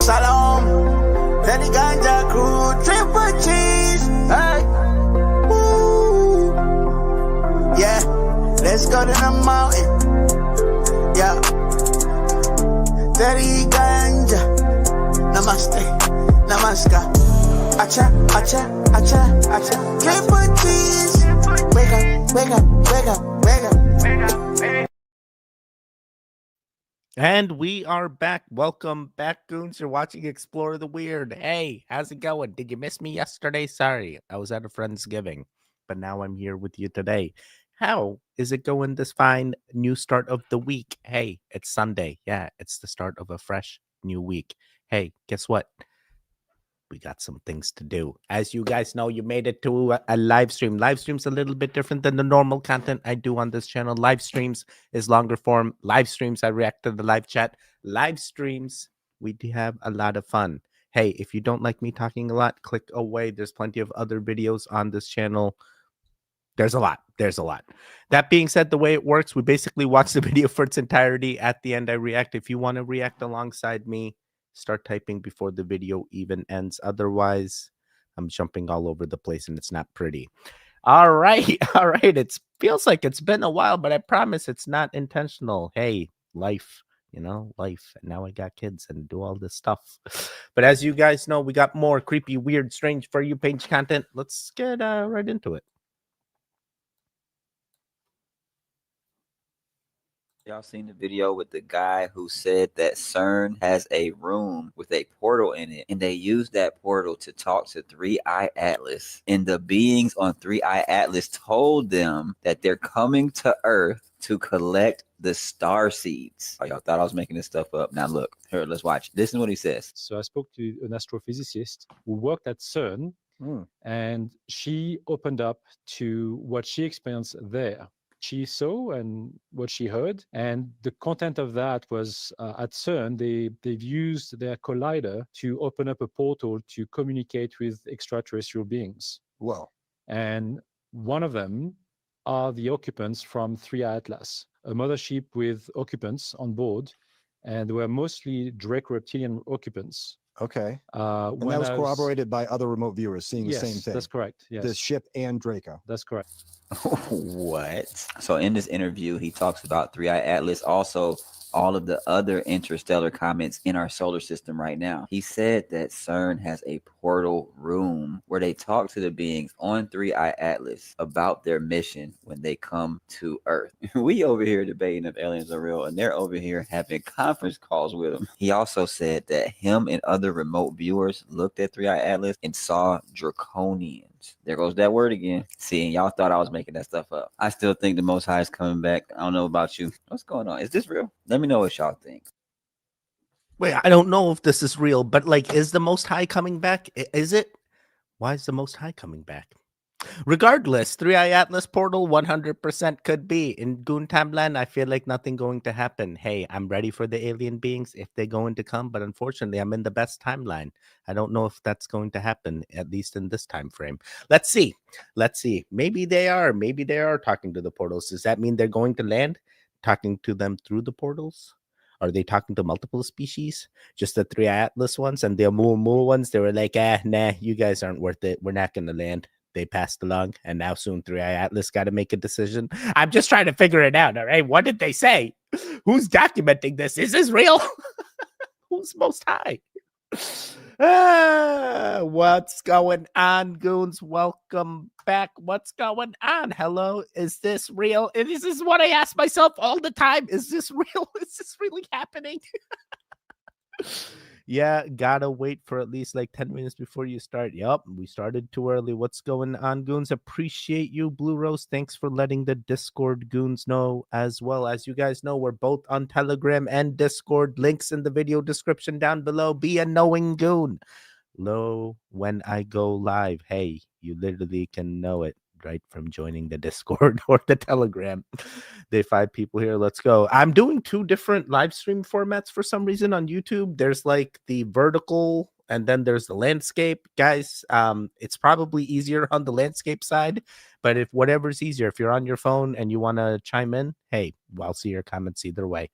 Salon, Tedi Ganja Crew, triple cheese. Hey, woo. Yeah, let's go to the mountain. Yeah, Tedi Ganja. Namaste, namaskar. Acha, acha, acha, acha. Triple cheese. Wake up, wake up, wake up, wake up. And we are back. Welcome back, goons. You're watching Explore the Weird. Hey, how's it going? Did you miss me yesterday? Sorry, I was at a Friendsgiving, but now I'm here with you today. How is it going this fine new start of the week? Hey, it's Sunday. Yeah, it's the start of a fresh new week. Hey, guess what? We got some things to do. As you guys know, you made it to a live stream. Live stream's a little bit different than the normal content I do on this channel. Live streams is longer form. Live streams, I react to the live chat. Live streams, we do have a lot of fun. Hey, if you don't like me talking a lot, click away. There's plenty of other videos on this channel. There's a lot. That being said, the way it works, we basically watch the video for its entirety. At the end, I react. If you want to react alongside me, start typing before the video even ends. Otherwise, I'm jumping all over the place and it's not pretty. All right. It feels like it's been a while, but I promise it's not intentional. Hey, life. Life. And now I got kids and do all this stuff. But as you guys know, we got more creepy, weird, strange For You page content. Let's get right into it. Y'all seen the video with the guy who said that CERN has a room with a portal in it, and they used that portal to talk to 3i Atlas, and the beings on 3i Atlas told them that they're coming to Earth to collect the star seeds. Oh, y'all thought I was making this stuff up. Now look, here, let's watch. Listen to what he says. So I spoke to an astrophysicist who worked at CERN, and she opened up to what she experienced there. She saw and what she heard, and the content of that was at CERN, they've used their collider to open up a portal to communicate with extraterrestrial beings. Whoa. And one of them are the occupants from 3i Atlas, a mothership with occupants on board, and they were mostly Draco reptilian occupants. Okay. And that was corroborated by other remote viewers seeing the same thing. That's correct. Yes. The ship and Draco. That's correct. What? So in this interview, he talks about 3i Atlas, also all of the other interstellar comets in our solar system right now. He said that CERN has a portal room where they talk to the beings on 3i Atlas about their mission when they come to Earth. We over here debating if aliens are real, and they're over here having conference calls with them. He also said that him and other remote viewers looked at 3i Atlas and saw draconians. There goes that word again. See, and y'all thought I was making that stuff up. I still think the Most High is coming back. I don't know about you. What's going on? Is this real? Let me know what y'all think. Wait, I don't know if this is real, but is the Most High coming back? Is it? Why is the Most High coming back? Regardless, 3i Atlas portal 100% could be. In Goon Timeland, I feel like nothing going to happen. Hey, I'm ready for the alien beings if they're going to come, but unfortunately, I'm in the best timeline. I don't know if that's going to happen, at least in this time frame. Let's see. Maybe they are talking to the portals. Does that mean they're going to land? Talking to them through the portals? Are they talking to multiple species? Just the 3i Atlas ones and the Oumuamua ones? They were like, nah, you guys aren't worth it. We're not going to land. They passed along, and now soon 3i Atlas got to make a decision. I'm just trying to figure it out, all right? What did they say? Who's documenting this? Is this real? Who's Most High? What's going on, goons? Welcome back. What's going on? Hello? Is this real? This is what I ask myself all the time. Is this real? Is this really happening? Yeah, gotta wait for at least 10 minutes before you start. Yup, we started too early. What's going on, goons? Appreciate you, Blue Rose. Thanks for letting the Discord goons know as well. As you guys know, we're both on Telegram and Discord. Links in the video description down below. Be a knowing goon. Low when I go live. Hey, you literally can know it right from joining the Discord or the Telegram. They 5 people here. Let's go. I'm doing 2 different live stream formats for some reason on YouTube. There's the vertical and then there's the landscape. Guys, it's probably easier on the landscape side, but if whatever's easier, if you're on your phone and you want to chime in, hey, I'll see your comments either way.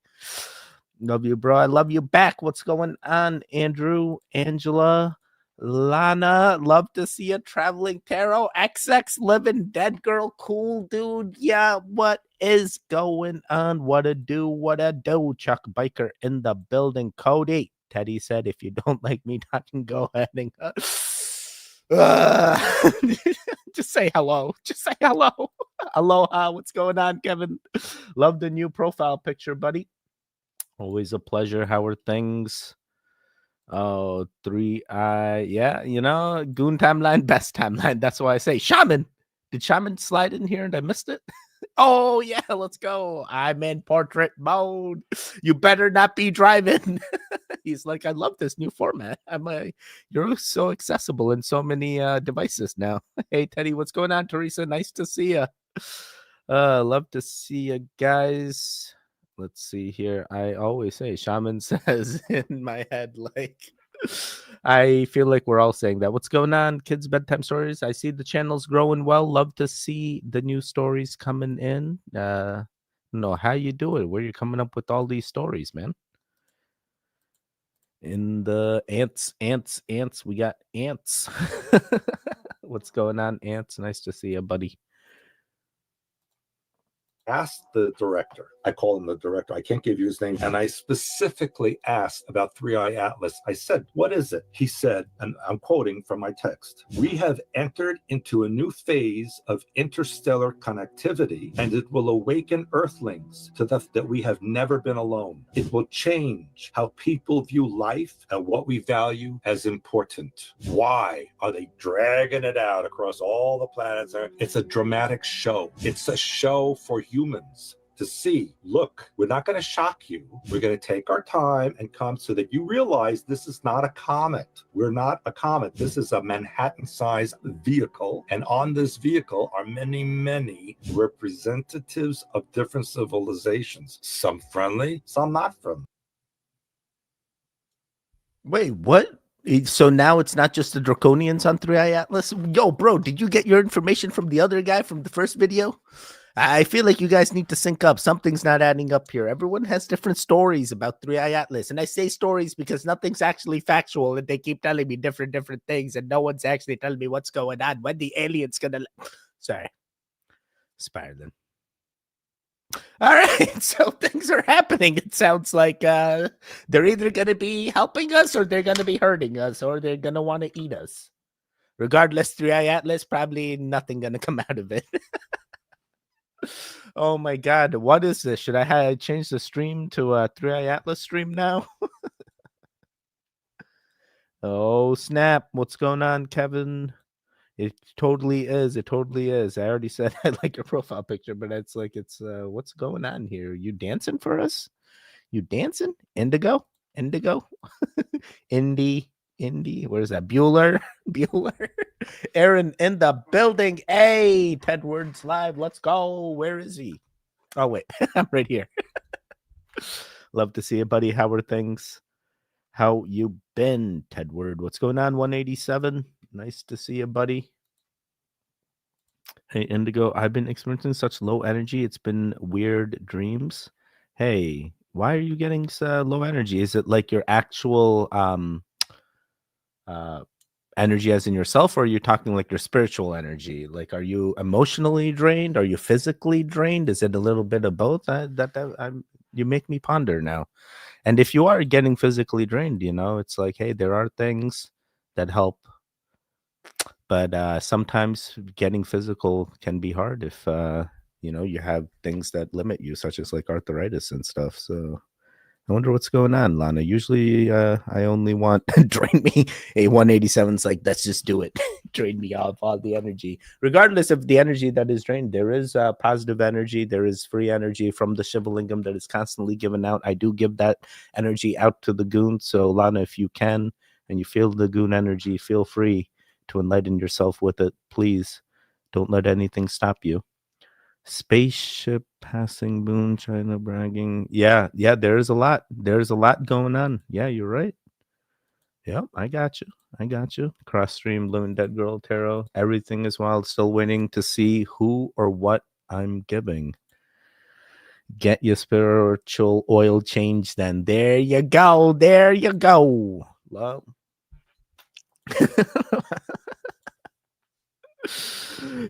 Love you, bro. I love you back. What's going on, Andrew, Angela, Lana? Love to see you traveling tarot. XX living dead girl. Cool dude. Yeah, what is going on? What a do? Chuck Biker in the building. Cody. Teddy said, if you don't like me talking, go ahead and just say hello. Just say hello. Aloha. What's going on, Kevin? Love the new profile picture, buddy. Always a pleasure. How are things? Oh, 3i. Yeah, Goon timeline, best timeline. That's why I say Shaman. Did Shaman slide in here and I missed it? Oh, yeah, let's go. I'm in portrait mode. You better not be driving. He's like, I love this new format. You're so accessible in so many devices now. Hey, Teddy, what's going on, Teresa? Nice to see you. Love to see you guys. Let's see here. I always say Shaman says in my head, like, I feel like we're all saying that. What's going on, kids' bedtime stories? I see the channel's growing well. Love to see the new stories coming in. No, how you do it? Where you coming up with all these stories, man? In the ants, we got ants. What's going on, ants? Nice to see you, buddy. Asked the director, I call him the director, I can't give you his name, and I specifically asked about 3i Atlas. I said, what is it? He said, and I'm quoting from my text, we have entered into a new phase of interstellar connectivity, and it will awaken Earthlings to that we have never been alone. It will change how people view life and what we value as important. Why are they dragging it out across all the planets? It's a dramatic show. It's a show for humans to see. Look, we're not going to shock you. We're going to take our time and come so that you realize this is not a comet. We're not a comet. This is a Manhattan-sized vehicle. And on this vehicle are many, many representatives of different civilizations. Some friendly, some not friendly. Wait, what? So now it's not just the Draconians on 3i Atlas? Yo, bro, did you get your information from the other guy from the first video? I feel like you guys need to sync up. Something's not adding up here. Everyone has different stories about 3i Atlas. And I say stories because nothing's actually factual and they keep telling me different things and no one's actually telling me what's going on. When the alien's gonna... Sorry. Spiraling. All right, so things are happening. It sounds like they're either going to be helping us or they're going to be hurting us or they're going to want to eat us. Regardless, 3i Atlas, probably nothing going to come out of it. Oh my God, what is this? Should I change the stream to a 3i Atlas stream now? Oh snap, what's going on, Kevin? It totally is. It totally is. I already said I like your profile picture, but it's like, what's going on here? You dancing for us? You dancing? Indigo? Indy. Where is that? Bueller. Aaron in the building. Hey, Ted Words live. Let's go. Where is he? Oh, wait. I'm right here. Love to see you, buddy. How are things? How you been, Ted Word? What's going on, 187? Nice to see you, buddy. Hey, Indigo, I've been experiencing such low energy. It's been weird dreams. Hey, why are you getting low energy? Is it like your actual energy as in yourself, or are you talking like your spiritual energy? Like, are you emotionally drained? Are you physically drained? Is it a little bit of both? You make me ponder now. And if you are getting physically drained, it's like, hey, there are things that help. But sometimes getting physical can be hard if, you have things that limit you, such as like arthritis and stuff. So I wonder what's going on, Lana. Usually I only want drain me. A 187's like, let's just do it. Drain me off all the energy. Regardless of the energy that is drained, there is positive energy. There is free energy from the Shivalingam that is constantly given out. I do give that energy out to the goons. So Lana, if you can, and you feel the goon energy, feel free to enlighten yourself with it. Please don't let anything stop you. Spaceship passing, Boon, China bragging. Yeah, there's a lot going on. Yeah, you're right. Yep, I got you. Cross stream, Loon, Dead Girl, Tarot, everything is wild. Still waiting to see who or what I'm giving. Get your spiritual oil change then. There you go. There you go. Well.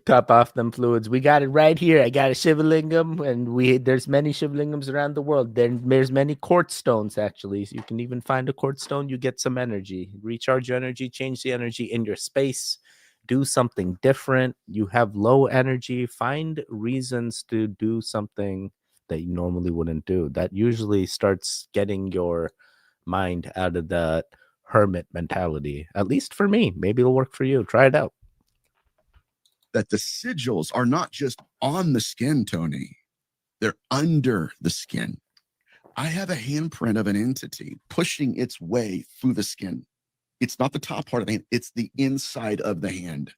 Top off them fluids. We got it right here. I got a Shivalingam, and there's many Shivalingams around the world. There's many quartz stones actually. So you can even find a quartz stone. You get some energy. Recharge your energy. Change the energy in your space. Do something different. You have low energy. Find reasons to do something that you normally wouldn't do. That usually starts getting your mind out of that hermit mentality. At least for me. Maybe it'll work for you. Try it out. That the sigils are not just on the skin, Tony. They're under the skin. I have a handprint of an entity pushing its way through the skin. It's not the top part of the hand. It's the inside of the hand.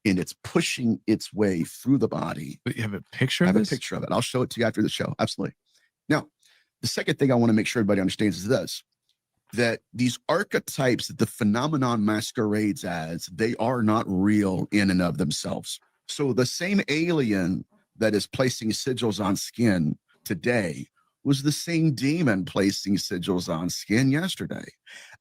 And it's pushing its way through the body. But you have a picture I of have this? a picture of it. I'll show it to you after the show. Absolutely. Now, the second thing I want to make sure everybody understands is this. That these archetypes that the phenomenon masquerades as, they are not real in and of themselves. So the same alien that is placing sigils on skin today was the same demon placing sigils on skin yesterday.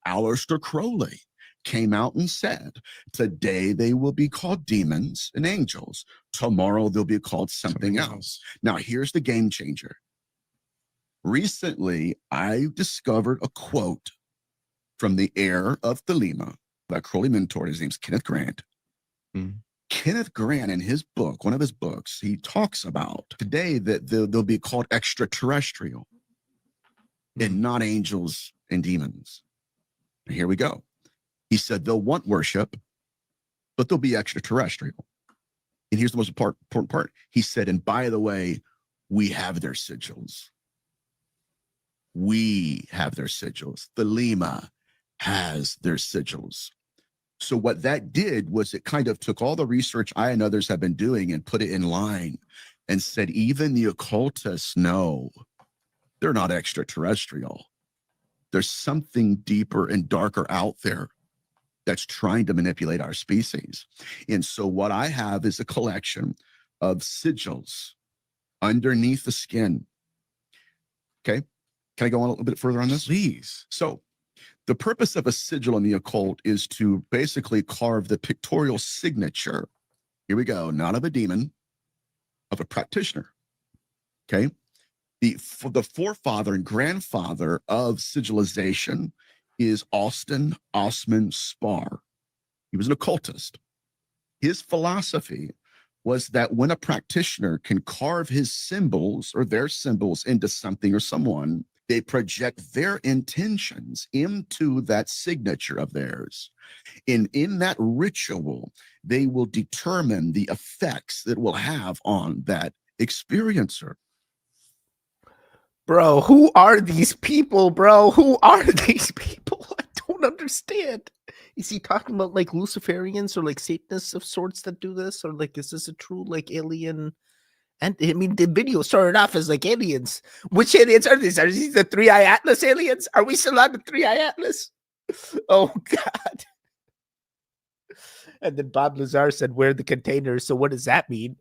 Aleister Crowley came out and said, today they will be called demons and angels. Tomorrow they'll be called something else. Now, here's the game changer. Recently, I discovered a quote from the heir of Thelema, that Crowley mentor. His name's Kenneth Grant. Kenneth Grant, in his book, one of his books, he talks about today that they'll be called extraterrestrial and not angels and demons. And here we go. He said they'll want worship, but they'll be extraterrestrial. And here's the most important part. He said, and by the way, we have their sigils. We have their sigils. Thelema has their sigils. So what that did was it kind of took all the research I and others have been doing and put it in line and said, even the occultists know they're not extraterrestrial. There's something deeper and darker out there that's trying to manipulate our species. And so what I have is a collection of sigils underneath the skin. Okay. Can I go on a little bit further on this? Please. So the purpose of a sigil in the occult is to basically carve the pictorial signature. Here we go. Not of a demon, of a practitioner. Okay. The forefather and grandfather of sigilization is Austin Osman Spar. He was an occultist. His philosophy was that when a practitioner can carve his symbols or their symbols into something or someone, they project their intentions into that signature of theirs. And in that ritual, they will determine the effects that it will have on that experiencer. Bro, who are these people, bro? Who are these people? I don't understand. Is he talking about like Luciferians or like Satanists of sorts that do this? Or like, is this a true like alien? And I mean, the video started off as like aliens. Which aliens are these? Are these the 3-Eye Atlas aliens? Are we still on the 3-Eye Atlas? Oh, God. And then Bob Lazar said, where are the containers? So what does that mean?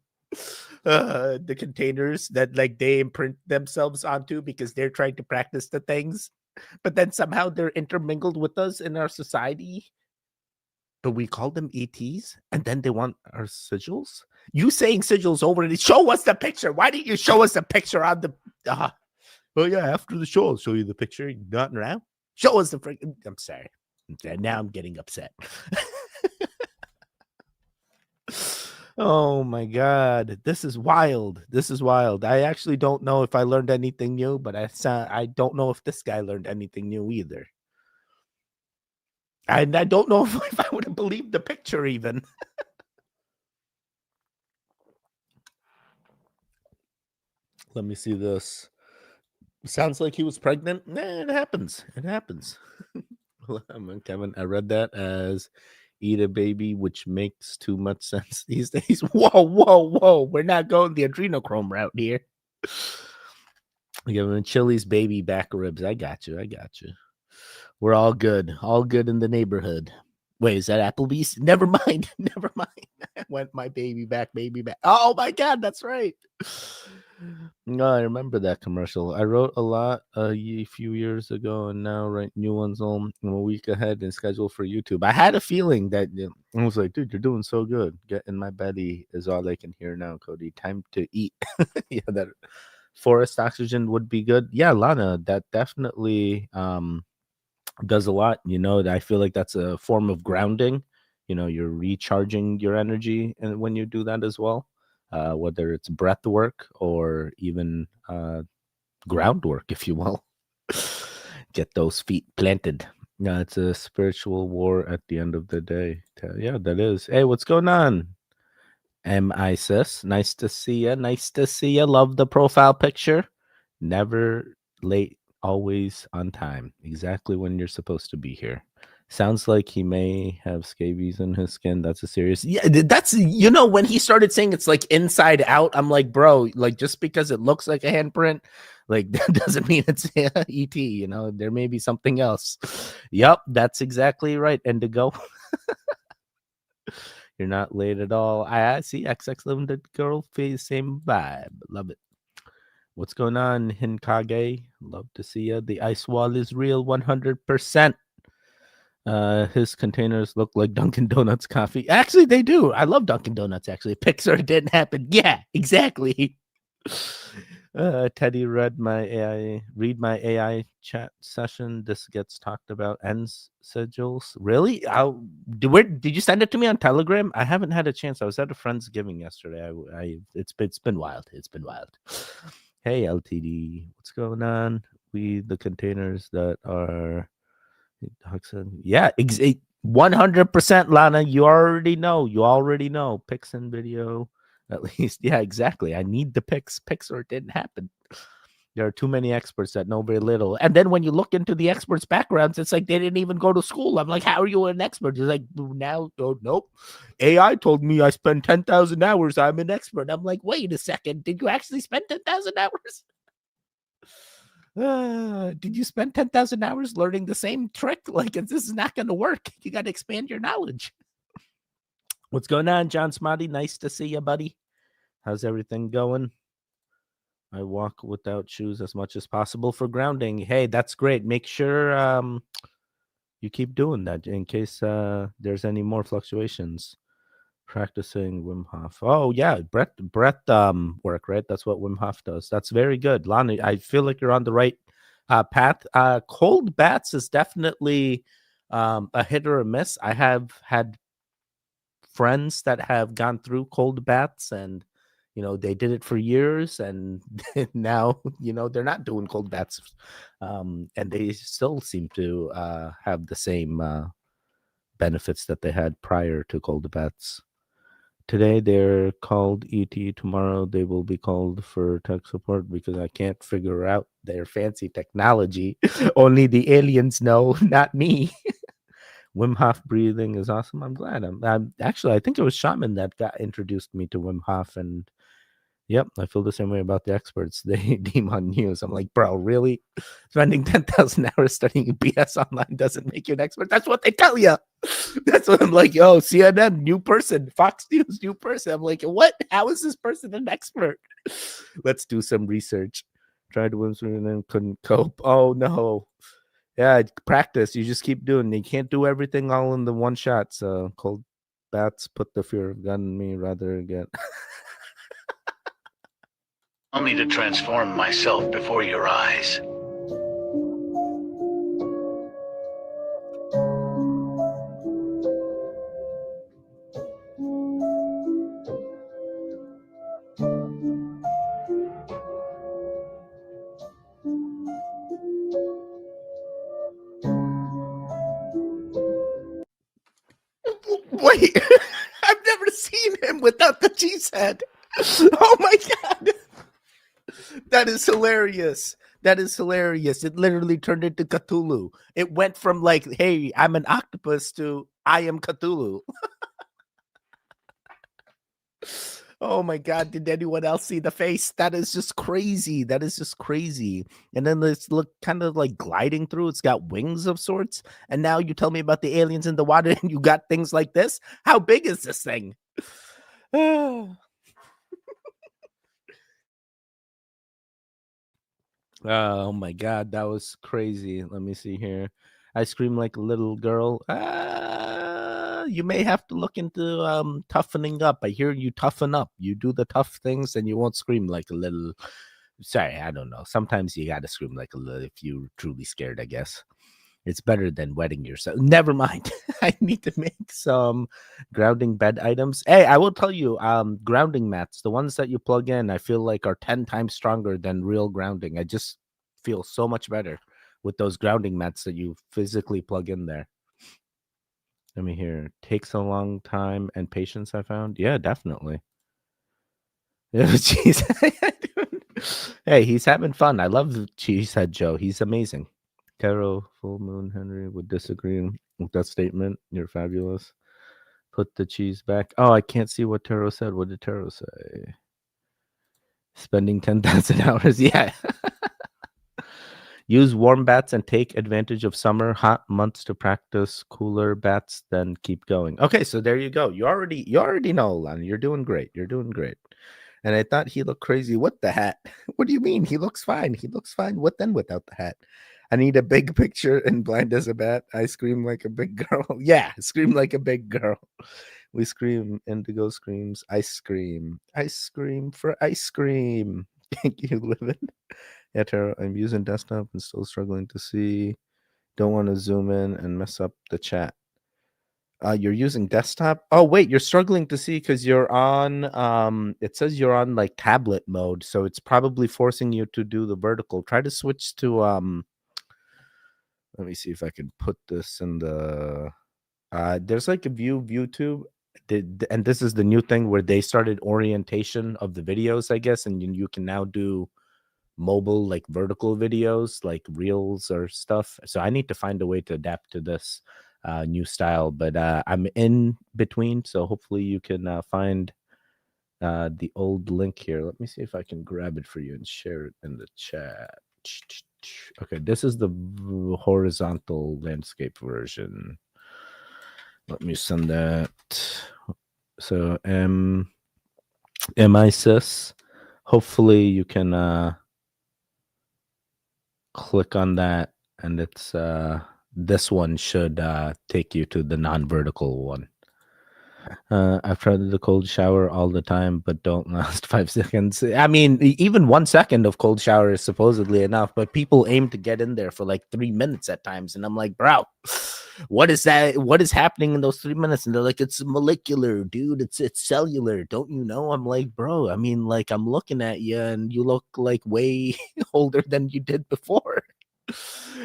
The containers that like they imprint themselves onto because they're trying to practice the things, but then somehow they're intermingled with us in our society. But we call them ETs, and then they want our sigils. You saying sigils over? Show us the picture. Why didn't you show us the picture on the? Well, yeah, after the show, I'll show you the picture. You're not around. Show us the. I'm sorry. Now I'm getting upset. Oh my God, this is wild. This is wild. I actually don't know if I learned anything new, but I don't know if this guy learned anything new either. And I don't know if I would have believed the picture even. Let me see this. Sounds like he was pregnant. Nah, it happens. It happens. Kevin, I read that as eat a baby, which makes too much sense these days. Whoa. We're not going the adrenochrome route here. Giving Chili's baby back ribs. I got you. We're all good. All good in the neighborhood. Wait, is that Applebee's? Never mind. I went my baby back. Oh my God, that's right. No, I remember that commercial. I wrote a lot a few years ago, and now write new ones on a week ahead and schedule for YouTube. I had a feeling that I was like, dude, you're doing so good. Get in my belly is all I can hear now, Cody. Time to eat. Yeah, that forest oxygen would be good. Yeah, Lana, that definitely does a lot. I feel like that's a form of grounding. You're recharging your energy, and when you do that as well, whether it's breath work or even groundwork, if you will. Get those feet planted. Yeah, it's a spiritual war at the end of the day. Yeah, that is. Hey, what's going on? Sis, nice to see you. Nice to see you. Love the profile picture. Never late, always on time. Exactly when you're supposed to be here. Sounds like he may have scabies in his skin. That's a serious. Yeah, that's when he started saying it's like inside out. I'm like, bro, like just because it looks like a handprint, like that doesn't mean it's ET. There may be something else. Yep, that's exactly right. Indigo. You're not late at all. I see XX Limited Girl face, same vibe. Love it. What's going on, Hinkage? Love to see you. The ice wall is real 100%. His containers look like Dunkin' Donuts coffee. Actually, they do. I love Dunkin' Donuts, actually. Pixar didn't happen. Yeah, exactly. Teddy read my AI chat session. This gets talked about ends sigils. Really? Did you send it to me on Telegram? I haven't had a chance. I was at a Friendsgiving yesterday. It's been wild. It's been wild. Hey LTD, what's going on? The containers that are yeah, 100% Lana. You already know. Pics and video. At least, yeah, exactly. I need the pics or it didn't happen. There are too many experts that know very little. And then when you look into the experts' backgrounds, it's like they didn't even go to school. I'm like, how are you an expert? It's like, now, oh, nope. AI told me I spend 10,000 hours. I'm an expert. I'm like, wait a second. Did you actually spend 10,000 hours? Did you spend 10,000 hours learning the same trick? Like, this is not going to work. You got to expand your knowledge. What's going on, John Smotty? Nice to see you, buddy. How's everything going? I walk without shoes as much as possible for grounding. Hey, that's great. Make sure you keep doing that in case there's any more fluctuations. Practicing Wim Hof. Oh yeah, breath work, right? That's what Wim Hof does. That's very good, Lonnie. I feel like you're on the right path. Cold baths is definitely a hit or a miss. I have had friends that have gone through cold baths, and they did it for years, and now they're not doing cold baths, and they still seem to have the same benefits that they had prior to cold baths. Today they're called ET. Tomorrow they will be called for tech support because I can't figure out their fancy technology. Only the aliens know, not me. Wim Hof breathing is awesome. I'm glad. I'm actually, I think it was Shaman that introduced me to Wim Hof, and yep, I feel the same way about the experts. They deem on news. I'm like, bro, really? Spending 10,000 hours studying BS online doesn't make you an expert. That's what they tell you. That's what I'm like, yo, CNN, new person, Fox News, new person. I'm like, what? How is this person an expert? Let's do some research. Tried to win and then couldn't cope. Oh, no. Yeah, practice. You just keep doing. You can't do everything all in the one shot. So cold bats put the fear of gun in me rather get... Allow me to transform myself before your eyes. Wait, I've never seen him without the cheese head. Oh my god. That is hilarious. That is hilarious. It literally turned into Cthulhu. It went from like, hey, I'm an octopus to I am Cthulhu. Oh my god, did anyone else see the face? That is just crazy. That is just crazy. And then this look kind of like gliding through. It's got wings of sorts. And now you tell me about the aliens in the water and you got things like this. How big is this thing? Oh my God, that was crazy. Let me see here. I scream like a little girl. You may have to look into toughening up. I hear you toughen up. You do the tough things and you won't scream like a little. Sorry, I don't know. Sometimes you gotta scream like a little if you're truly scared, I guess. It's better than wetting yourself. Never mind. I need to make some grounding bed items. Hey, I will tell you, grounding mats, the ones that you plug in, I feel like are 10 times stronger than real grounding. I just feel so much better with those grounding mats that you physically plug in there. Let me hear. Takes a long time and patience, I found. Yeah, definitely. Yeah, jeez. Hey, he's having fun. I love Cheesehead Joe. He's amazing. Taro, Full Moon, Henry would disagree with that statement. You're fabulous. Put the cheese back. Oh, I can't see what Taro said. What did Taro say? Spending 10,000 hours. Yeah. Use warm bats and take advantage of summer hot months to practice cooler bats, then keep going. Okay, so there you go. You already know, Lana. You're doing great. You're doing great. And I thought he looked crazy with the hat. What do you mean? He looks fine. He looks fine with and without the hat. I need a big picture and blind as a bat. I scream like a big girl. Yeah, scream like a big girl. We scream. Indigo screams. Ice cream. Ice cream for ice cream. Thank you, Livin. Yeah, Tara, I'm using desktop and still struggling to see. Don't want to zoom in and mess up the chat. You're using desktop. Oh wait, you're struggling to see because you're on. It says you're on like tablet mode, so it's probably forcing you to do the vertical. Try to switch to Let me see if I can put this in the. There's like a view tube, and this is the new thing where they started orientation of the videos, I guess, and you can now do mobile like vertical videos like reels or stuff. So I need to find a way to adapt to this new style, but I'm in between, so hopefully you can find the old link here. Let me see if I can grab it for you and share it in the chat. Okay, this is the horizontal landscape version. Let me send that. So MISIS, hopefully you can click on that, and it's this one should take you to the non-vertical one. I've tried the cold shower all the time, but don't last 5 seconds. I mean, even 1 second of cold shower is supposedly enough, but people aim to get in there for like 3 minutes at times, and I'm like, bro, what is that? What is happening in those 3 minutes? And they're like, it's molecular, dude. It's cellular. Don't you know? I'm like, bro, I mean, like, I'm looking at you, and you look like way older than you did before.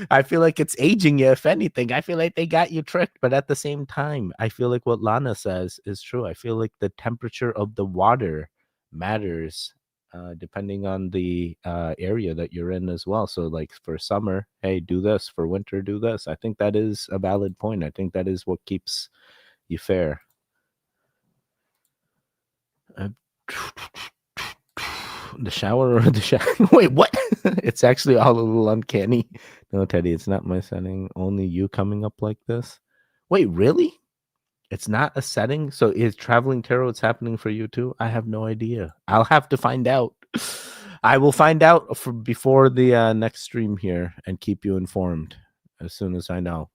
I feel like it's aging you, if anything. I feel like they got you tricked, but at the same time, I feel like what Lana says is true. I feel like the temperature of the water matters depending on the area that you're in as well. So like for summer, hey, do this. For winter, do this. I think that is a valid point. I think that is what keeps you fair. The shower or the shower? Wait, what? It's actually all a little uncanny. No, Teddy, it's not my setting. Only you coming up like this. Wait, really? It's not a setting? So is traveling tarot, it's happening for you too? I have no idea. I'll have to find out. I will find out before the next stream here and keep you informed as soon as I know.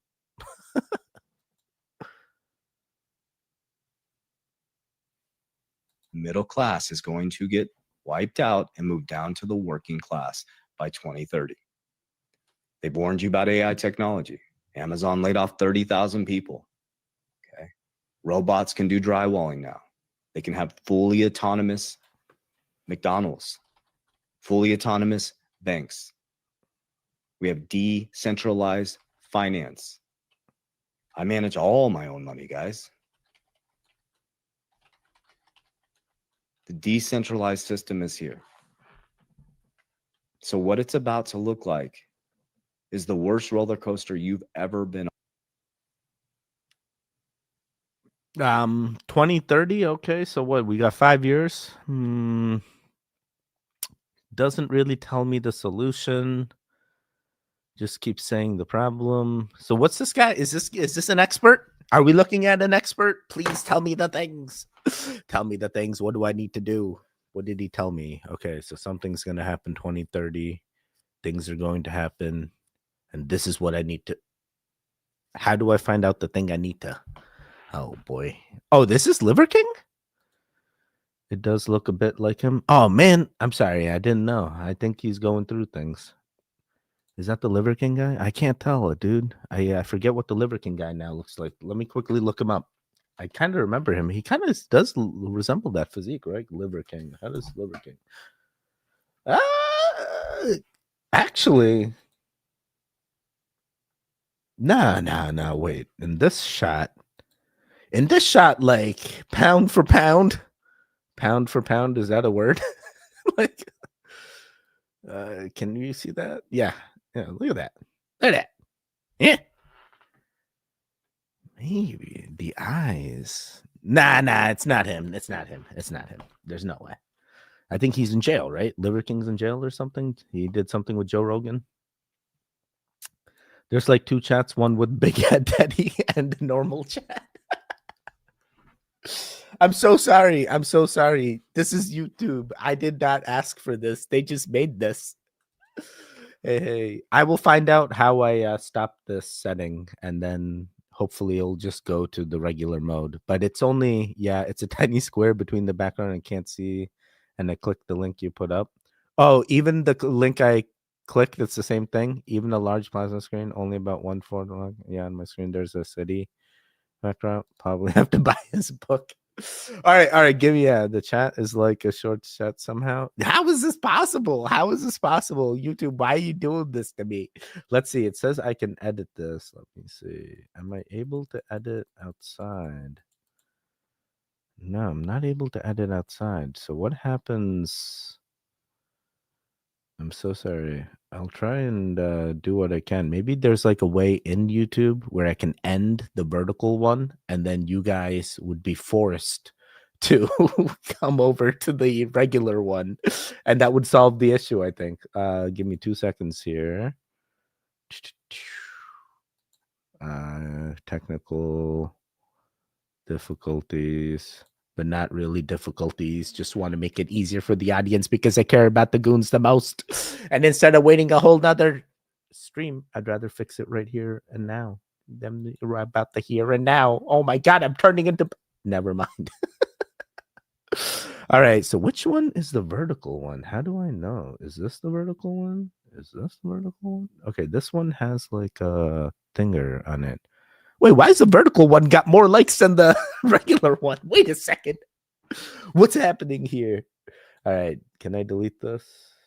Middle class is going to get wiped out and move down to the working class by 2030. They've warned you about AI technology. Amazon laid off 30,000 people. Okay. Robots can do drywalling now. They can have fully autonomous McDonald's, fully autonomous banks. We have decentralized finance. I manage all my own money, guys. The decentralized system is here. So what it's about to look like is the worst roller coaster you've ever been on. 2030. Okay. So what? We got 5 years. Doesn't really tell me the solution. Just keep saying the problem. So what's this guy? Is this an expert? Are we looking at an expert? Please tell me the things. Tell me the things. What do I need to do? What did he tell me? Okay, so something's going to happen 2030. things are going to happen, and this is what I need to. How do I find out the thing I need to? Oh boy. Oh, this is Liver King? It does look a bit like him. Oh man, I'm sorry, I didn't know. I think he's going through things. Is that the Liver King guy? I can't tell, dude. I forget what the Liver King guy now looks like. Let me quickly look him up. I kind of remember him. He kind of does resemble that physique, right? Liver King. How does Liver King? Actually, nah. Wait. In this shot, like pound for pound, is that a word? Like, can you see that? Yeah. Look at that. Look at that. Yeah. Maybe the eyes. Nah. It's not him. It's not him. There's no way. I think he's in jail, right? Liver King's in jail or something. He did something with Joe Rogan. There's like 2 chats, one with Big Head Teddy and the normal chat. I'm so sorry. This is YouTube. I did not ask for this. They just made this. Hey. I will find out how I stop this setting, and then hopefully it'll just go to the regular mode. But it's only, it's a tiny square between the background. I can't see. And I click the link you put up. Oh, even the link I clicked, it's the same thing. Even a large plasma screen, only about 1/4. Yeah, on my screen there's a city background. Probably have to buy his book. All right. Give me the chat is like a short chat somehow. How is this possible? YouTube, why are you doing this to me? Let's see. It says I can edit this. Let me see. Am I able to edit outside? No, I'm not able to edit outside. So what happens? I'm so sorry. I'll try and do what I can. Maybe there's like a way in YouTube where I can end the vertical one, and then you guys would be forced to come over to the regular one, and that would solve the issue, I think. Give me 2 seconds here. Technical difficulties, but not really difficulties. Just want to make it easier for the audience because I care about the goons the most. And instead of waiting a whole nother stream, I'd rather fix it right here and now. Them about the here and now. Oh my God, I'm turning into. Never mind. All right. So which one is the vertical one? How do I know? Is this the vertical one? Okay, this one has like a thinger on it. Wait, why is the vertical one got more likes than the regular one? Wait a second. What's happening here? All right. Can I delete this?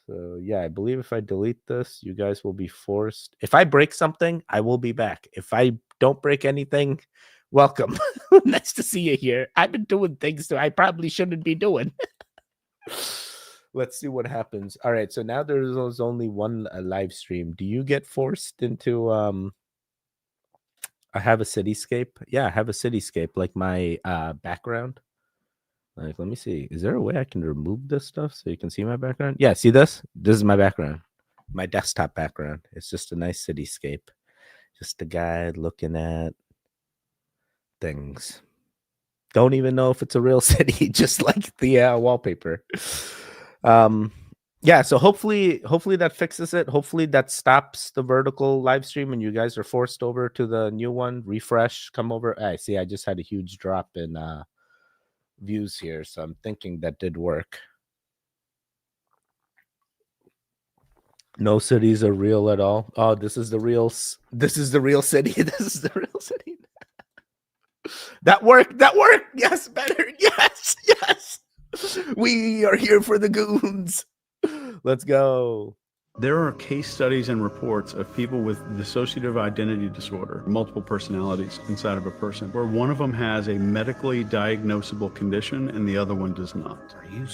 So yeah, I believe if I delete this, you guys will be forced. If I break something, I will be back. If I don't break anything, welcome. Nice to see you here. I've been doing things that I probably shouldn't be doing. Let's see what happens. All right. So now there's only one live stream. Do you get forced into I have a cityscape. Yeah, I have a cityscape, like my background. Like, let me see. Is there a way I can remove this stuff so you can see my background? Yeah, see this? This is my background. My desktop background. It's just a nice cityscape. Just a guy looking at things. Don't even know if it's a real city, just like the wallpaper. Yeah, so hopefully that fixes it. Hopefully that stops the vertical live stream and you guys are forced over to the new one. Refresh, come over. I see I just had a huge drop in views here, so I'm thinking that did work. No cities are real at all. Oh, this is the real city. This is the real city. That worked. Yes, better. Yes. We are here for the goons. Let's go. There are case studies and reports of people with dissociative identity disorder, multiple personalities inside of a person, where one of them has a medically diagnosable condition and the other one does not. Are you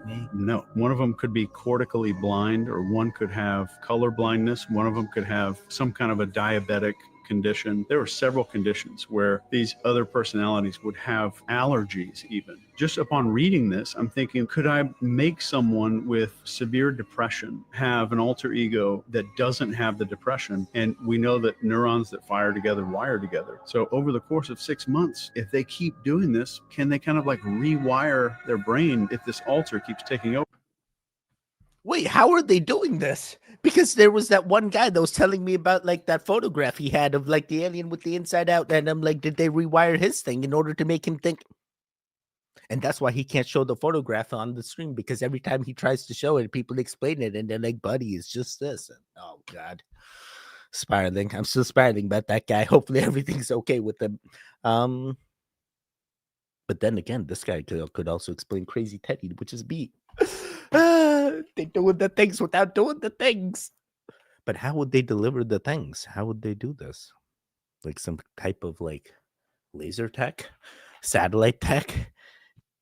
me? No. One of them could be cortically blind, or one could have color blindness. One of them could have some kind of a diabetic condition. There are several conditions where these other personalities would have allergies even. Just upon reading this, I'm thinking, could I make someone with severe depression have an alter ego that doesn't have the depression? And we know that neurons that fire together wire together. So over the course of 6 months, if they keep doing this, can they kind of like rewire their brain if this alter keeps taking over? Wait, how are they doing this? Because there was that one guy that was telling me about like that photograph he had of like the alien with the inside out, and I'm like, did they rewire his thing in order to make him think? And that's why he can't show the photograph on the screen, because every time he tries to show it, people explain it, and they're like, buddy, it's just this. And, oh God. Spiraling. I'm still spiraling about that guy. Hopefully everything's okay with him. But then again, this guy could also explain Crazy Teddy, which is B. They doing the things without doing the things. But how would they deliver the things? How would they do this? Like some type of like laser tech, satellite tech,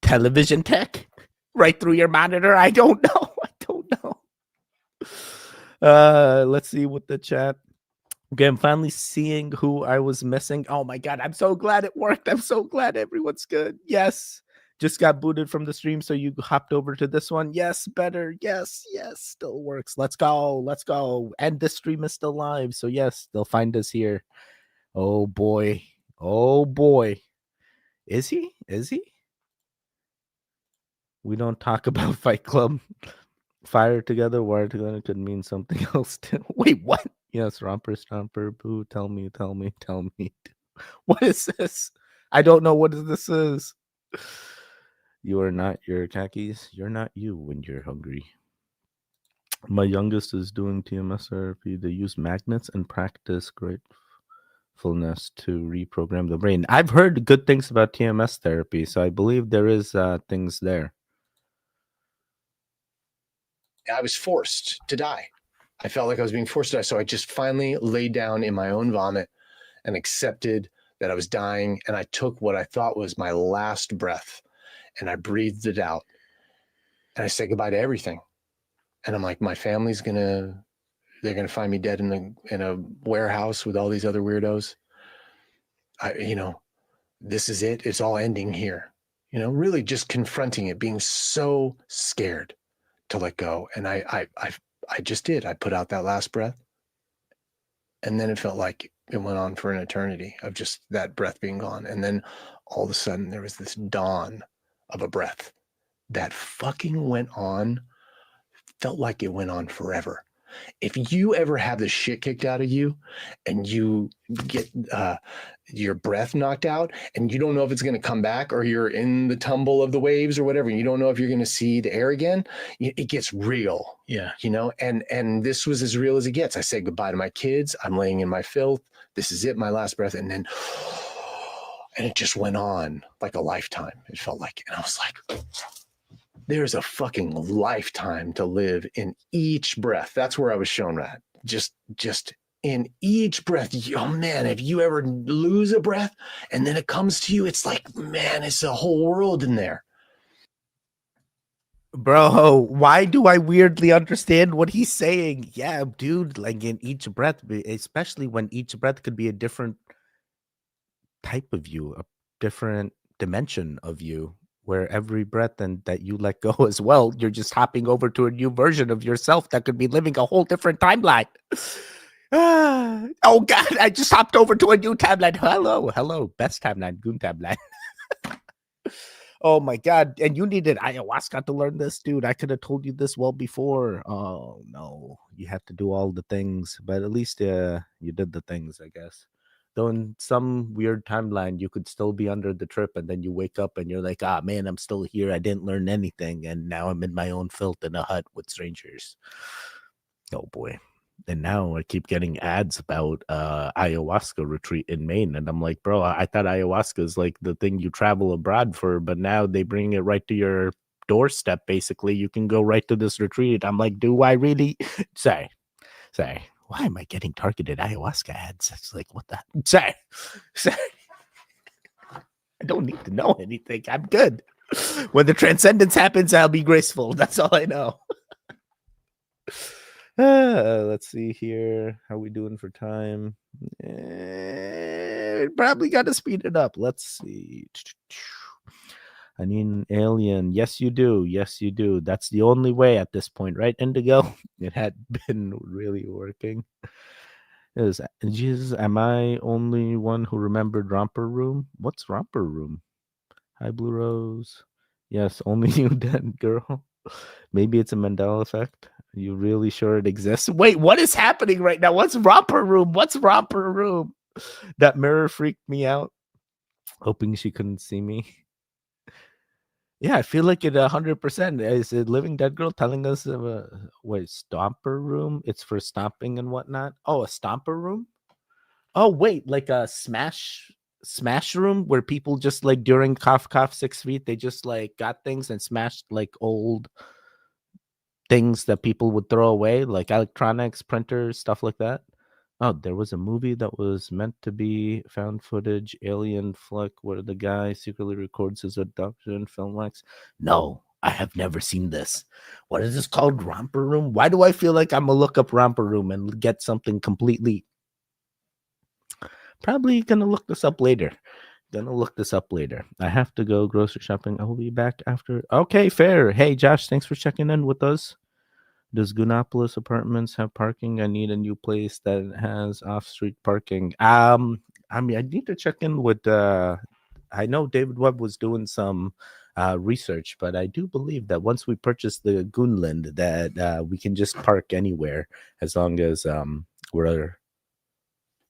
television tech, right through your monitor? I don't know. I don't know. Let's see what the chat. Okay, I'm finally seeing who I was missing. Oh my God, I'm so glad it worked. I'm so glad everyone's good. Yes. Just got booted from the stream, so you hopped over to this one. Yes, better. Yes, still works. Let's go. Let's go. And the stream is still live, so yes, they'll find us here. Oh boy. Oh boy. Is he? Is he? We don't talk about Fight Club. Fire together, wire together could mean something else too. Wait, what? Yes, romper, stomper, boo. Tell me. What is this? I don't know what this is. You are not your khakis. You're not you when you're hungry. My youngest is doing TMS therapy. They use magnets and practice gratefulness to reprogram the brain. I've heard good things about TMS therapy, so I believe there is things there. I was forced to die. I felt like I was being forced to die. So I just finally laid down in my own vomit and accepted that I was dying. And I took what I thought was my last breath and I breathed it out. And I said goodbye to everything. And I'm like, my family's they're gonna find me dead in a warehouse with all these other weirdos. This is it. It's all ending here. Really just confronting it, being so scared to let go. And I just did. I put out that last breath. And then it felt like it went on for an eternity of just that breath being gone. And then all of a sudden there was this dawn of a breath that fucking went on, felt like it went on forever. If you ever have the shit kicked out of you and you get your breath knocked out and you don't know if it's going to come back, or you're in the tumble of the waves or whatever, and you don't know if you're going to see the air again, it gets real. Yeah. And this was as real as it gets. I said goodbye to my kids. I'm laying in my filth. This is it, my last breath. And then, and it just went on like a lifetime. It felt like, and I was like, there's a fucking lifetime to live in each breath. That's where I was shown that. Just in each breath. Oh man, if you ever lose a breath and then it comes to you, it's like, man, it's a whole world in there. Bro, why do I weirdly understand what he's saying? Yeah, dude, like in each breath, especially when each breath could be a different type of you, a different dimension of you, where every breath and that you let go as well, you're just hopping over to a new version of yourself that could be living a whole different timeline. Oh God, I just hopped over to a new timeline. Hello, best timeline, Goon timeline. Oh my God, and you needed ayahuasca to learn this, dude. I could have told you this well before. Oh no, you have to do all the things, but at least you did the things, I guess. Though in some weird timeline, you could still be under the trip, and then you wake up and you're like, ah, man, I'm still here. I didn't learn anything, and now I'm in my own filth in a hut with strangers. Oh boy. And now I keep getting ads about ayahuasca retreat in Maine. And I'm like, bro, I thought ayahuasca is like the thing you travel abroad for, but now they bring it right to your doorstep, basically. You can go right to this retreat. I'm like, do I really? Sorry. Why am I getting targeted ayahuasca ads? It's like, what the? Sorry. I don't need to know anything. I'm good. When the transcendence happens, I'll be graceful. That's all I know. Let's see here. How we doing for time? Probably got to speed it up. Let's see. I need an alien. Yes, you do. Yes, you do. That's the only way at this point, right, Indigo? It had been really working. Jesus, am I only one who remembered Romper Room? What's Romper Room? Hi, Blue Rose. Yes, only you, dead girl. Maybe it's a Mandela effect. You really sure it exists? Wait, what is happening right now? What's romper room? What's romper room? That mirror freaked me out. Hoping she couldn't see me. Yeah, I feel like it 100%. Is it Living Dead Girl telling us wait, stomper room? It's for stomping and whatnot. Oh, a stomper room? Oh, wait, like a smash room where people just like during cough 6 feet, they just like got things and smashed like old things that people would throw away, like electronics, printers, stuff like that. Oh, there was a movie that was meant to be found footage, alien flick, where the guy secretly records his abduction, film wax. No, I have never seen this. What is this called? Romper Room? Why do I feel like I'm gonna look up Romper Room and get something completely? Probably gonna look this up later. I have to go grocery shopping. I will be back after. Okay, fair. Hey, Josh, thanks for checking in with us. Does Goonopolis Apartments have parking? I need a new place that has off-street parking. I mean, I need to check in with. I know David Webb was doing some research, but I do believe that once we purchase the Goonland, that we can just park anywhere as long as we're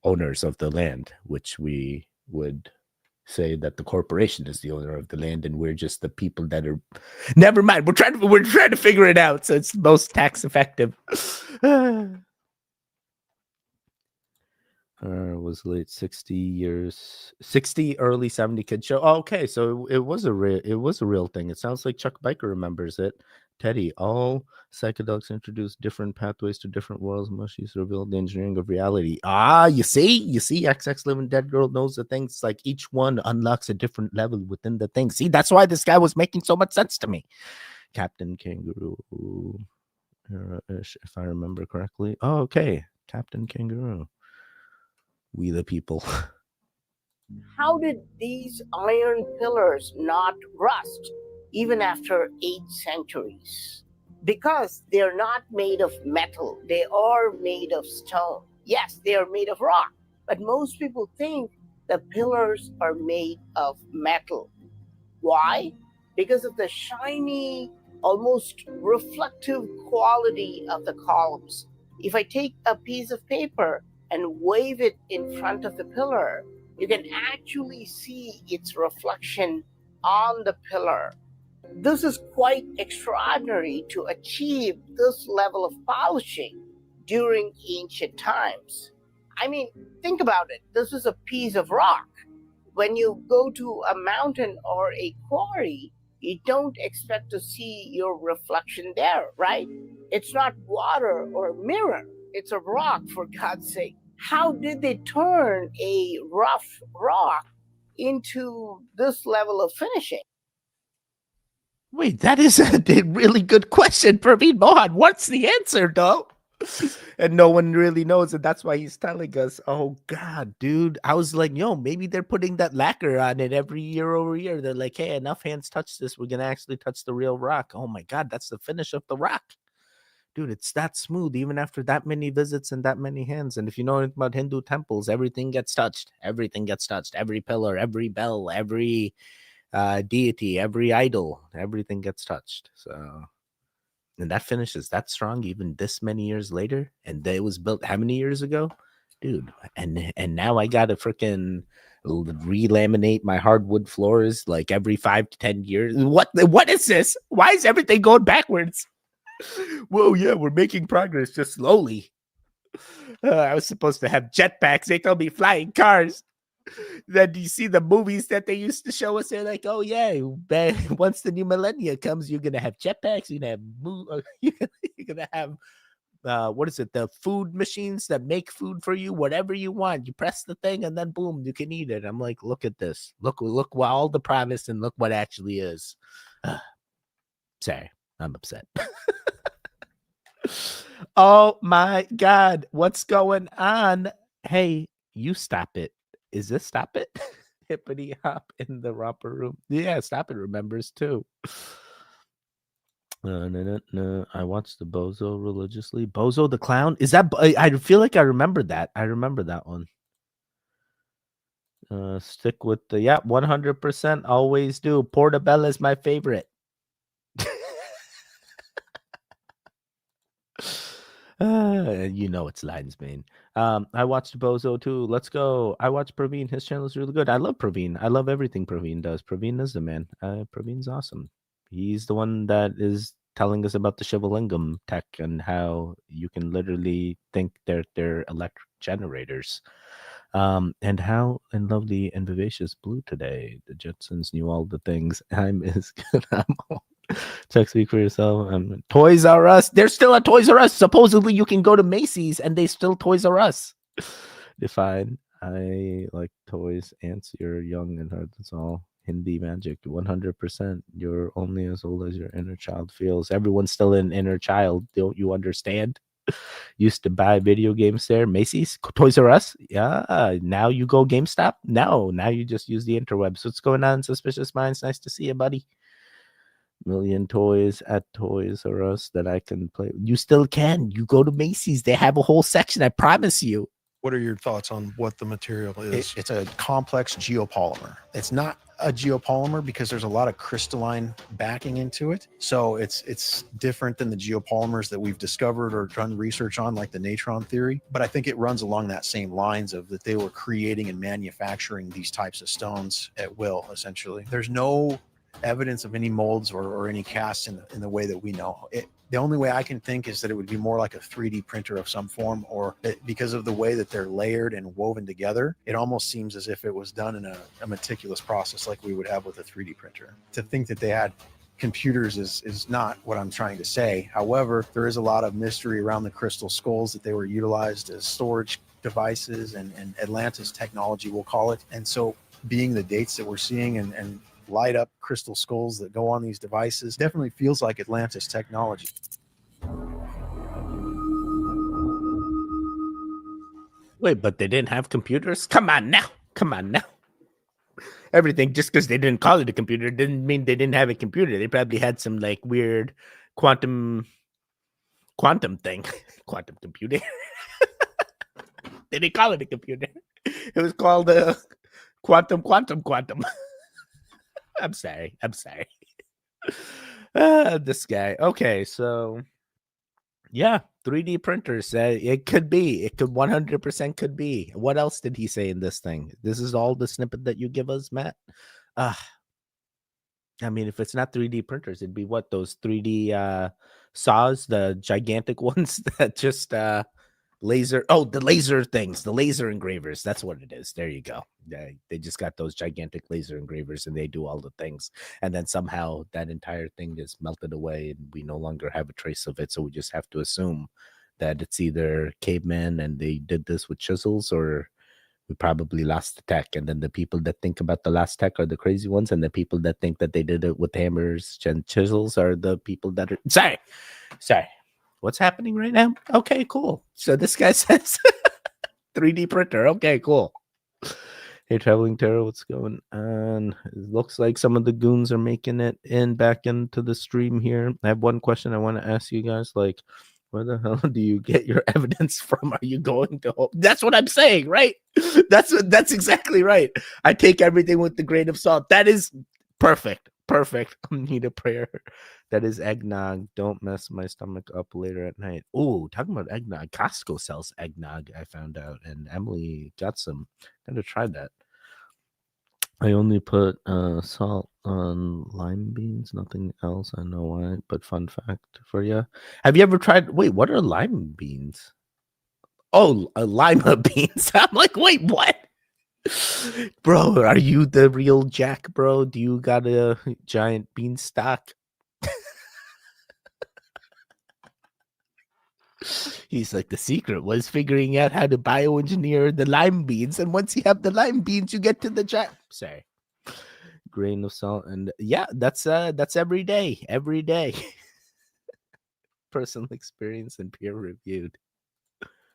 owners of the land, which we would say that the corporation is the owner of the land and we're just the people that are. Never mind, we're trying to figure it out so it's most tax effective. Was late 60 early 70 kid show. Oh, okay, so it was a real thing. It sounds like Chuck Biker remembers it. Teddy, all psychedelics introduce different pathways to different worlds. Mushies reveal the engineering of reality. You see, XX Living Dead Girl knows the things, like each one unlocks a different level within the thing. See, that's why this guy was making so much sense to me. Captain Kangaroo, if I remember correctly. Oh, okay, Captain Kangaroo. We the people. How did these iron pillars not rust even after 8 centuries? Because they're not made of metal. They are made of stone. Yes, they are made of rock. But most people think the pillars are made of metal. Why? Because of the shiny, almost reflective quality of the columns. If I take a piece of paper and wave it in front of the pillar, you can actually see its reflection on the pillar. This is quite extraordinary to achieve this level of polishing during ancient times. I mean, think about it. This is a piece of rock. When you go to a mountain or a quarry, you don't expect to see your reflection there, right? It's not water or a mirror. It's a rock, for God's sake. How did they turn a rough rock into this level of finishing? Wait, that is a really good question, Praveen Mohan. What's the answer, though? And no one really knows, and that's why he's telling us. Oh God, dude! I was like, yo, maybe they're putting that lacquer on it every year over year. They're like, hey, enough hands touch this, we're gonna actually touch the real rock. Oh my God, that's the finish of the rock, dude. It's that smooth, even after that many visits and that many hands. And if you know anything about Hindu temples, everything gets touched. Everything gets touched. Every pillar, every bell, every deity, every idol, everything gets touched. So. And that finishes that strong even this many years later. And it was built how many years ago? Dude. And now I gotta freaking re-laminate my hardwood floors like every 5 to 10 years. What is this? Why is everything going backwards? Whoa, yeah, we're making progress just slowly. I was supposed to have jetpacks. They told me flying cars. Then you see the movies that they used to show us. They're like, oh yeah, once the new millennia comes, you're gonna have jetpacks. You're gonna have what is it? The food machines that make food for you, whatever you want. You press the thing, and then boom, you can eat it. I'm like, look at this. Look what all the promise, and look what actually is. Sorry, I'm upset. Oh my God, what's going on? Hey, you stop it. Is this Stop It? Hippity hop in the romper room. Yeah, Stop It remembers too. No. I watched the Bozo religiously. Bozo the Clown? Is that? I feel like I remember that. I remember that one. Stick with the 100%. Always do. Portobello is my favorite. You know it's Lion's Mane. I watched Bozo too. Let's go. I watched Praveen. His channel is really good. I love Praveen. I love everything Praveen does. Praveen is the man. Praveen's awesome. He's the one that is telling us about the Shivalingam tech and how you can literally think they're electric generators. And how and lovely and vivacious blue today. The Jetsons knew all the things. I'm as good. I'm all. Check, speak for yourself. Toys R Us. There's still a Toys R Us. Supposedly you can go to Macy's and they still Toys R Us. Define. I like toys. Ants, you're young and hard. That's all. Hindi magic. 100%. You're only as old as your inner child feels. Everyone's still an inner child. Don't you understand? Used to buy video games there. Macy's, Toys R Us. Yeah. Now you go GameStop. No. Now you just use the interwebs. What's going on, Suspicious Minds? Nice to see you, buddy. Million toys at Toys R Us that I can play. You still can. You go to Macy's. They have a whole section. I promise you. What are your thoughts on what the material is? It's a complex geopolymer. It's not a geopolymer because there's a lot of crystalline backing into it. So it's different than the geopolymers that we've discovered or done research on, like the natron theory. But I think it runs along that same lines of that they were creating and manufacturing these types of stones at will, essentially. There's no evidence of any molds or any casts in the way that we know. The only way I can think is that it would be more like a 3D printer of some form, or because of the way that they're layered and woven together, it almost seems as if it was done in a meticulous process like we would have with a 3D printer. To think that they had computers is not what I'm trying to say. However, there is a lot of mystery around the crystal skulls that they were utilized as storage devices and Atlantis technology, we'll call it. And so being the dates that we're seeing and light up crystal skulls that go on these devices definitely feels like Atlantis technology. Wait, but they didn't have computers? Come on now. Everything, just because they didn't call it a computer didn't mean they didn't have a computer. They probably had some like weird quantum thing. Quantum computer. They didn't call it a computer. It was called quantum. I'm sorry. This guy. Okay, so yeah, 3D printers. It could be. It could 100% could be. What else did he say in this thing? This is all the snippet that you give us, Matt. I mean, if it's not 3D printers, it'd be what, those 3D saws, the gigantic ones that just laser. Oh, the laser things, the laser engravers. That's what it is. There you go. They just got those gigantic laser engravers and they do all the things. And then somehow that entire thing is melted away and we no longer have a trace of it. So we just have to assume that it's either cavemen and they did this with chisels, or we probably lost the tech. And then the people that think about the last tech are the crazy ones. And the people that think that they did it with hammers and chisels are the people that are sorry. What's happening right now? Okay, cool. So this guy says 3D printer. Okay, cool. Hey, Traveling Terror, what's going on? It looks like some of the goons are making it back into the stream here. I have one question I want to ask you guys. Like, where the hell do you get your evidence from? Are you going to? That's what I'm saying, right? That's exactly right. I take everything with a grain of salt. That is perfect. I need a prayer. That is eggnog. Don't mess my stomach up later at night. Oh, talking about eggnog. Costco sells eggnog, I found out. And Emily got some. Gotta try that. I only put salt on lime beans, nothing else. I know why, but fun fact for you. Have you ever tried? Wait, what are lime beans? Oh, lima beans. I'm like, wait, what? Bro, are you the real Jack, bro? Do you got a giant beanstalk? He's like, the secret was figuring out how to bioengineer the lime beans, and once you have the lime beans, you get to the Jack. Sorry, grain of salt, and yeah, that's every day. Personal experience and peer reviewed.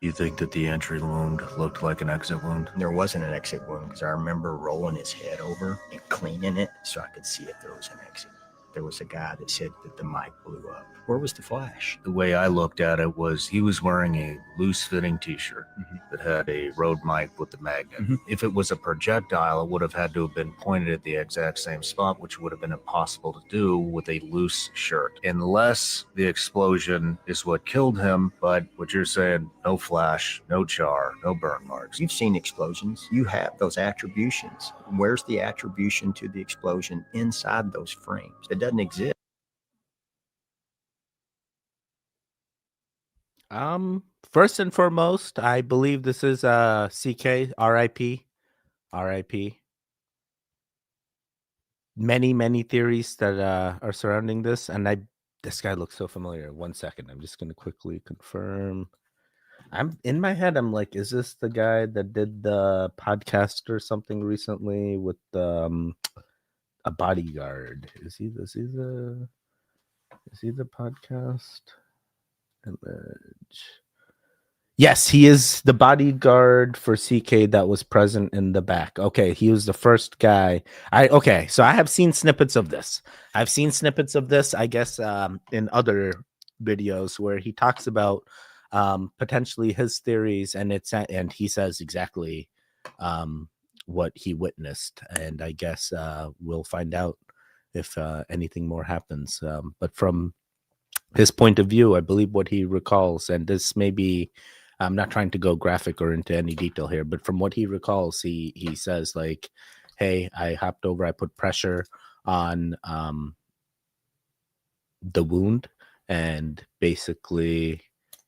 You think that the entry wound looked like an exit wound? There wasn't an exit wound because I remember rolling his head over and cleaning it so I could see if there was an exit. there was a guy that said that the mic blew up. Where was the flash? The way I looked at it was he was wearing a loose-fitting t-shirt that had a Rode mic with the magnet. If it was a projectile, it would have had to have been pointed at the exact same spot, which would have been impossible to do with a loose shirt, unless the explosion is what killed him. But what you're saying, no flash, no char, no burn marks. You've seen explosions. You have those attributions. Where's the attribution to the explosion inside those frames? It doesn't exist. First and foremost, I believe this is CK, RIP. RIP. Many theories that are surrounding this, and this guy looks so familiar. 1 second, I'm just gonna quickly confirm. I'm in my head, I'm like, is this the guy that did the podcast or something recently with a bodyguard? Is he the podcast? Image. Yes, he is the bodyguard for CK that was present in the back. Okay, he was the first guy. So I have seen snippets of this. I guess, in other videos where he talks about potentially his theories, and he says exactly what he witnessed. And I guess we'll find out if anything more happens. But from his point of view, I believe what he recalls, and this may be, I'm not trying to go graphic or into any detail here, but from what he recalls, he says like, hey, I hopped over, I put pressure on the wound, and basically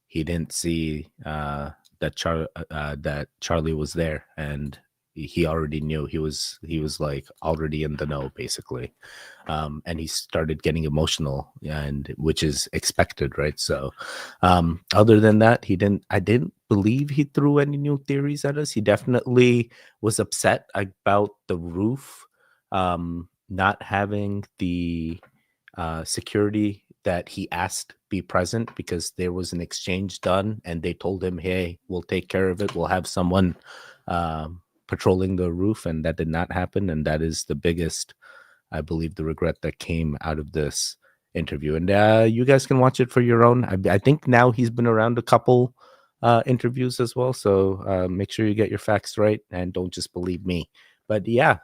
he didn't see that Charlie was there, and he already knew. He was like already in the know, basically. And he started getting emotional, and which is expected, right? So other than that, I didn't believe he threw any new theories at us. He definitely was upset about the roof not having the security that he asked be present, because there was an exchange done and they told him, hey, we'll take care of it, we'll have someone patrolling the roof, and that did not happen. And that is the biggest, I believe, the regret that came out of this interview. And you guys can watch it for your own. I think now he's been around a couple interviews as well, so make sure you get your facts right and don't just believe me. But yeah,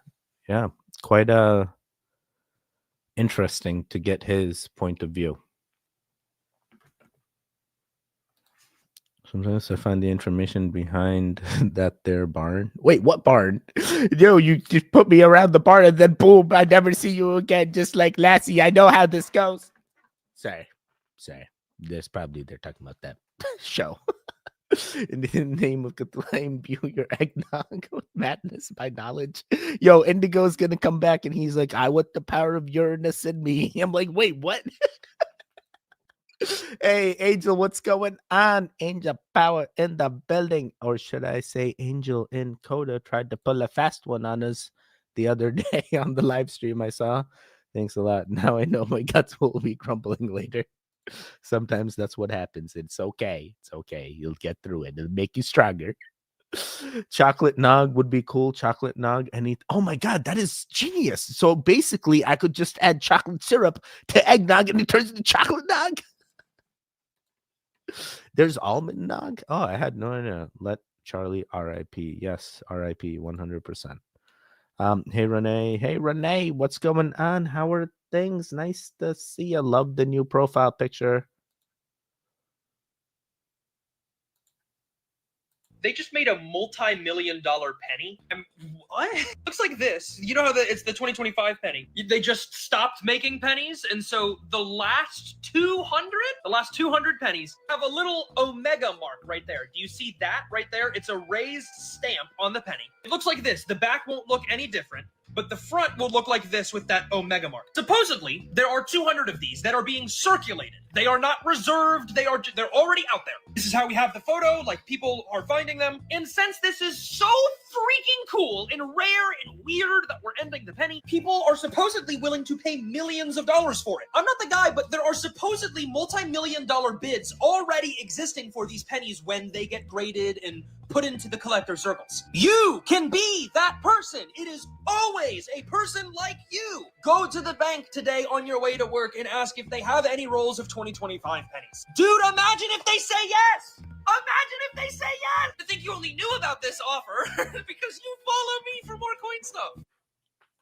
quite interesting to get his point of view. Sometimes I find the information behind that there barn. Wait, what barn? Yo, you just put me around the barn and then boom, I never see you again. Just like Lassie, I know how this goes. Sorry. They're talking about that show. In the name of Cthulhu, imbue your eggnog with madness by knowledge. Yo, Indigo's gonna come back and he's like, I want the power of Uranus in me. I'm like, wait, what? Hey, Angel, what's going on? Angel Power in the building. Or should I say Angel in Coda tried to pull a fast one on us the other day on the live stream I saw. Thanks a lot. Now I know my guts will be crumbling later. Sometimes that's what happens. It's okay. It's okay. You'll get through it. It'll make you stronger. Chocolate nog would be cool. Chocolate nog. Oh my God, that is genius. So basically, I could just add chocolate syrup to eggnog and it turns into chocolate nog. There's almond nog. Oh, I had no idea. Let Charlie RIP. Yes, RIP 100%. Hey Renee, what's going on? How are things? Nice to see you. Love the new profile picture. They just made a multi-million-dollar penny. What? Looks like this. You know how it's the 2025 penny. They just stopped making pennies, and so the last 200 pennies have a little omega mark right there. Do you see that right there? It's a raised stamp on the penny. It looks like this. The back won't look any different, but the front will look like this with that omega mark. Supposedly, there are 200 of these that are being circulated. They are not reserved. They're already out there. This is how we have the photo. Like, people are finding them. And since this is so freaking cool and rare and weird that we're ending the penny, people are supposedly willing to pay millions of dollars for it. I'm not the guy, but there are supposedly multi-million-dollar bids already existing for these pennies when they get graded and put into the collector circles. You can be that person. It is always a person like you. Go to the bank today on your way to work and ask if they have any rolls of 2025 pennies. Dude, imagine if they say yes. Imagine if they say yes. I think you only knew about this offer because you follow me for more coin stuff.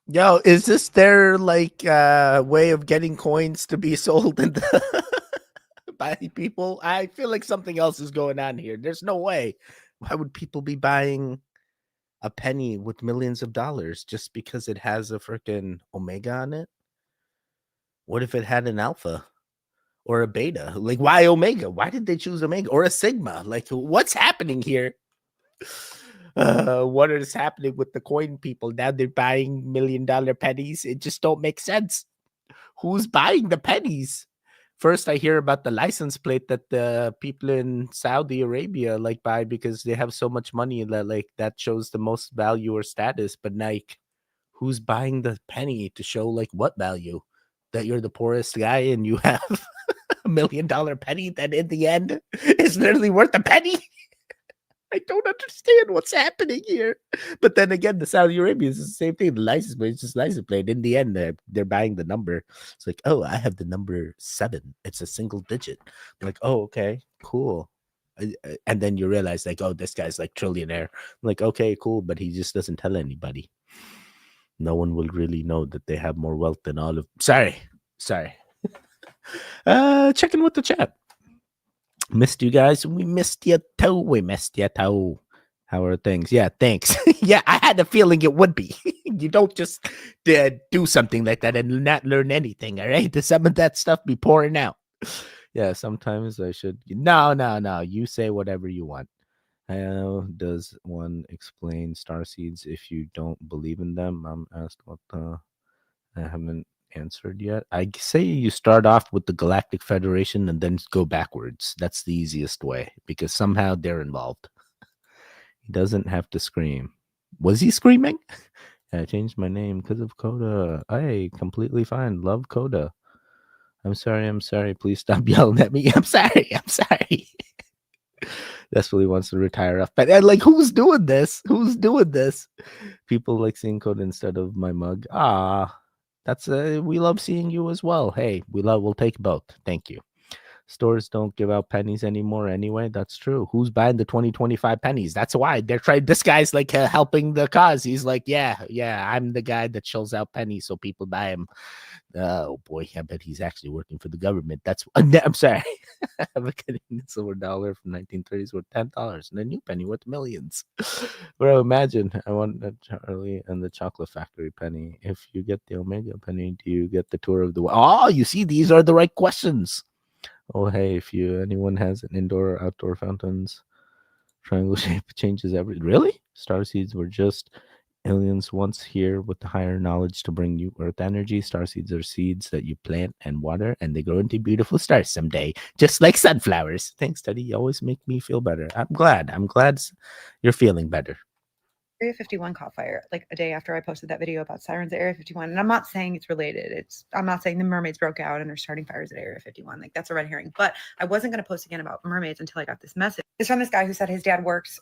Yo, is this their like way of getting coins to be sold in the by people? I feel like something else is going on here. There's no way. Why would people be buying a penny with millions of dollars just because it has a freaking omega on it? What if it had an alpha or a beta? Like, why omega? Why did they choose omega or a sigma? Like, what's happening here? What is happening with the coin people? Now they're buying $1 million pennies. It just don't make sense. Who's buying the pennies? First, I hear about the license plate that the people in Saudi Arabia like buy because they have so much money that like that shows the most value or status. But like, who's buying the penny to show like what value? That you're the poorest guy and you have $1 million penny that in the end is literally worth a penny. I don't understand what's happening here. But then again, the Saudi Arabia is the same thing. The license plate is just license plate. In the end, they're buying the number. It's like, oh, I have the number 7. It's a single digit. I'm like, oh, okay, cool. And then you realize, like, oh, this guy's like trillionaire. I'm like, okay, cool, but he just doesn't tell anybody. No one will really know that they have more wealth than all of. Sorry. Checking with the chat. Missed you guys. We missed you too. How are things? Yeah, thanks. Yeah, I had a feeling it would be. You don't just do something like that and not learn anything, all right? Some of that stuff be pouring out. Yeah, sometimes I should. No. You say whatever you want. How does one explain starseeds if you don't believe in them? I'm asked what the. I haven't answered yet. I say you start off with the Galactic Federation and then go backwards. That's the easiest way because somehow they're involved. He doesn't have to scream. Was he screaming? I changed my name because of Coda. Hey, completely fine. Love Coda. I'm sorry. Please stop yelling at me. I'm sorry. Desperately wants to retire off. But like, who's doing this? People like seeing Coda instead of my mug. That's we love seeing you as well. Hey, we'll take both. Thank you. Stores don't give out pennies anymore anyway. That's true. Who's buying the 2025 pennies? That's why they're trying. This guy's like helping the cause. He's like, yeah, I'm the guy that shells out pennies so people buy them. Oh boy, I bet he's actually working for the government. That's I'm sorry. I'm kidding. The silver dollar from 1930s worth $10 and a new penny worth millions. Bro, imagine I want the Charlie and the Chocolate Factory penny. If you get the Omega penny, do you get the tour of the world? Oh, you see, these are the right questions. Oh, hey, if anyone has an indoor or outdoor fountains, triangle shape changes really? Starseeds were just aliens once here with the higher knowledge to bring you earth energy. Starseeds are seeds that you plant and water, and they grow into beautiful stars someday, just like sunflowers. Thanks, Teddy. You always make me feel better. I'm glad you're feeling better. Area 51 caught fire like a day after I posted that video about sirens at Area 51. And I'm not saying it's related. I'm not saying the mermaids broke out and they're starting fires at Area 51. Like, that's a red herring. But I wasn't going to post again about mermaids until I got this message. It's from this guy who said his dad worked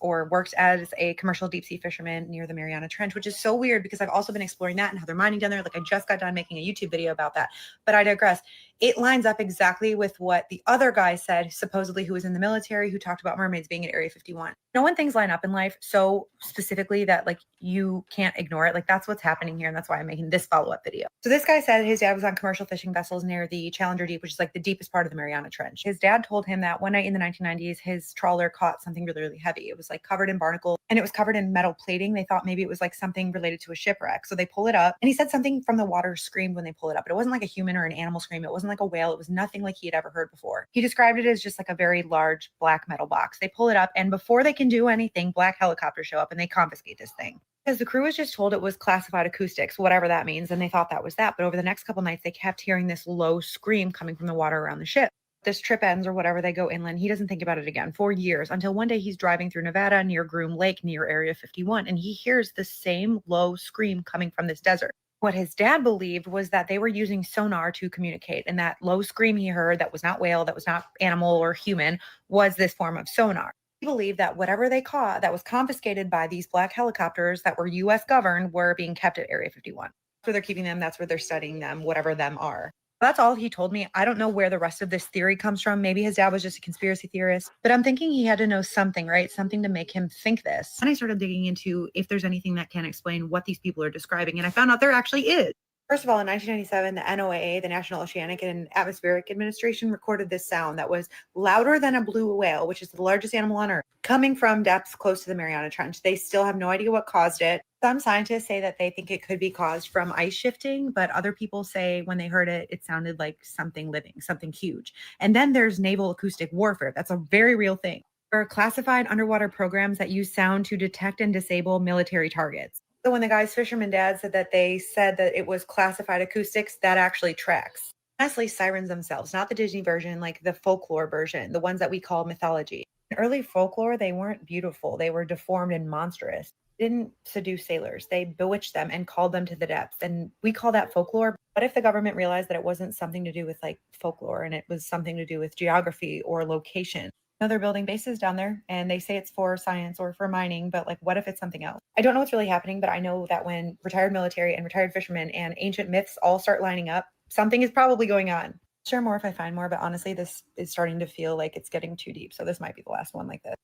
as a commercial deep sea fisherman near the Mariana Trench, which is so weird because I've also been exploring that and how they're mining down there. Like, I just got done making a YouTube video about that, but I digress. It lines up exactly with what the other guy said, supposedly, who was in the military, who talked about mermaids being at Area 51. When things line up in life so specifically that like you can't ignore it, like that's what's happening here. And that's why I'm making this follow-up video. So this guy said his dad was on commercial fishing vessels near the Challenger Deep, which is like the deepest part of the Mariana Trench. His dad told him that one night in the 1990s, his trawler caught something really, really heavy. It was like covered in barnacles and it was covered in metal plating. They thought maybe it was like something related to a shipwreck. So they pull it up and he said something from the water screamed when they pull it up, but it wasn't like a human or an animal scream. It wasn't like a whale. It was nothing like he had ever heard before. He described it as just like a very large black metal box. They pull it up and before they can do anything, black helicopters show up and they confiscate this thing. Because the crew was just told it was classified acoustics, whatever that means, and they thought that was that. But over the next couple nights, they kept hearing this low scream coming from the water around the ship. This trip ends or whatever, they go inland. He doesn't think about it again for years until one day he's driving through Nevada near Groom Lake near Area 51, and he hears the same low scream coming from this desert. What his dad believed was that they were using sonar to communicate, and that low scream he heard that was not whale, that was not animal or human, was this form of sonar. believe that whatever they caught that was confiscated by these black helicopters that were U.S. governed were being kept at Area 51. That's where they're keeping them. That's where they're studying them, whatever them are. That's all he told me. I don't know where the rest of this theory comes from. Maybe his dad was just a conspiracy theorist, but I'm thinking he had to know something, right? Something to make him think this. And I started digging into if there's anything that can explain what these people are describing. And I found out there actually is. First of all, in 1997, the NOAA, the National Oceanic and Atmospheric Administration, recorded this sound that was louder than a blue whale, which is the largest animal on Earth, coming from depths close to the Mariana Trench. They still have no idea what caused it. Some scientists say that they think it could be caused from ice shifting, but other people say when they heard it, it sounded like something living, something huge. And then there's naval acoustic warfare. That's a very real thing. There are classified underwater programs that use sound to detect and disable military targets. So when the guy's fisherman dad said that they said that it was classified acoustics, that actually tracks. Honestly, sirens themselves, not the Disney version, like the folklore version, the ones that we call mythology. In early folklore, they weren't beautiful. They were deformed and monstrous. They didn't seduce sailors. They bewitched them and called them to the depths. And we call that folklore. What if the government realized that it wasn't something to do with like folklore and it was something to do with geography or location? They're building bases down there and they say it's for science or for mining, but like, what if it's something else? I don't know what's really happening, but I know that when retired military and retired fishermen and ancient myths all start lining up, something is probably going on. Share more if I find more, but honestly, this is starting to feel like it's getting too deep. So this might be the last one like this.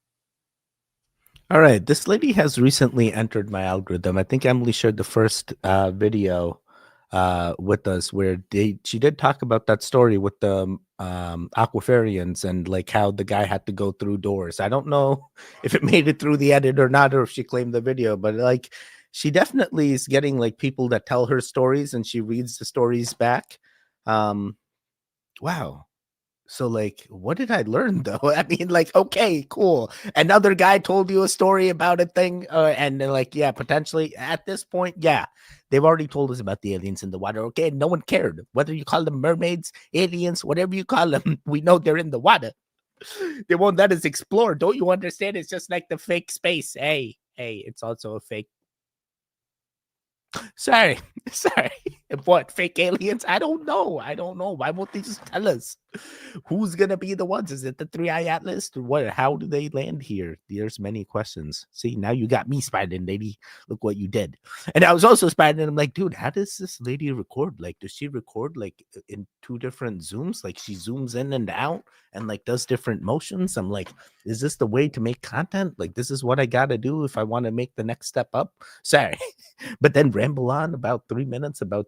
All right. This lady has recently entered my algorithm. I think Emily shared the first video with us where she did talk about that story with the aquafarians and like how the guy had to go through doors. I don't know if it made it through the edit or not, or if she claimed the video, but like she definitely is getting like people that tell her stories and she reads the stories back. Wow. So like, what did I learn though? I mean, like, okay, cool. Another guy told you a story about a thing, and they're like, yeah, potentially at this point, yeah, they've already told us about the aliens in the water. Okay, no one cared whether you call them mermaids, aliens, whatever you call them. We know they're in the water. They won't let us explore. Don't you understand? It's just like the fake space. Hey, it's also a fake. Sorry. What, fake aliens? I don't know. Why won't they just tell us who's gonna be the ones? Is it the 3i Atlas? Or what? How do they land here? There's many questions. See, now you got me spying, lady. Look what you did. And I was also spying, and I'm like, dude, how does this lady record? Like, does she record like in 2 different zooms? Like she zooms in and out and like does different motions. I'm like, is this the way to make content? Like, this is what I gotta do if I want to make the next step up. Sorry. But then ramble on about 3 minutes about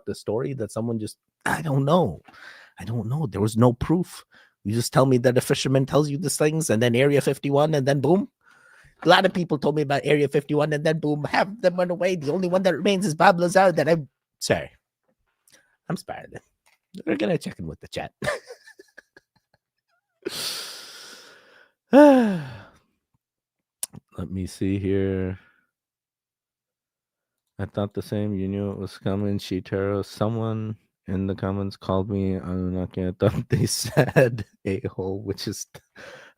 the story that someone just, I don't know. There was no proof. You just tell me that a fisherman tells you these things and then Area 51 and then boom. A lot of people told me about Area 51 and then boom, have them run away. The only one that remains is Bob Lazar that I'm sorry. I'm spiraling. We're gonna check in with the chat. Let me see here. I thought the same. You knew it was coming. Shitaro. Someone in the comments called me Anunnaki. I thought they said a-hole, which is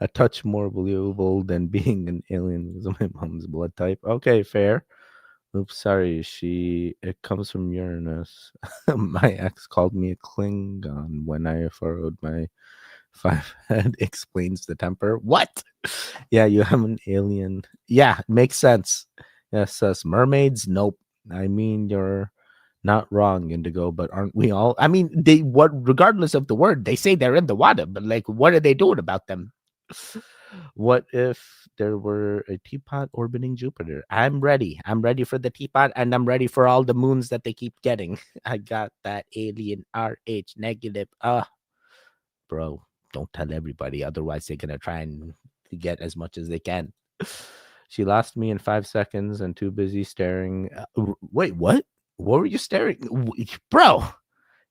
a touch more believable than being an alien because of my mom's blood type. Okay, fair. Oops, sorry. It comes from Uranus. My ex called me a Klingon when I furrowed my 5 head. Explains the temper. What? Yeah, you have an alien. Yeah, makes sense. Yes, mermaids. Nope. I mean, you're not wrong, Indigo, but aren't we all? I mean, regardless of the word, they say they're in the water, but like, what are they doing about them? What if there were a teapot orbiting Jupiter? I'm ready. I'm ready for the teapot, and I'm ready for all the moons that they keep getting. I got that alien RH negative. Bro, don't tell everybody, otherwise they're gonna try and get as much as they can. She lost me in 5 seconds and too busy staring. Wait, what? What were you staring? Bro,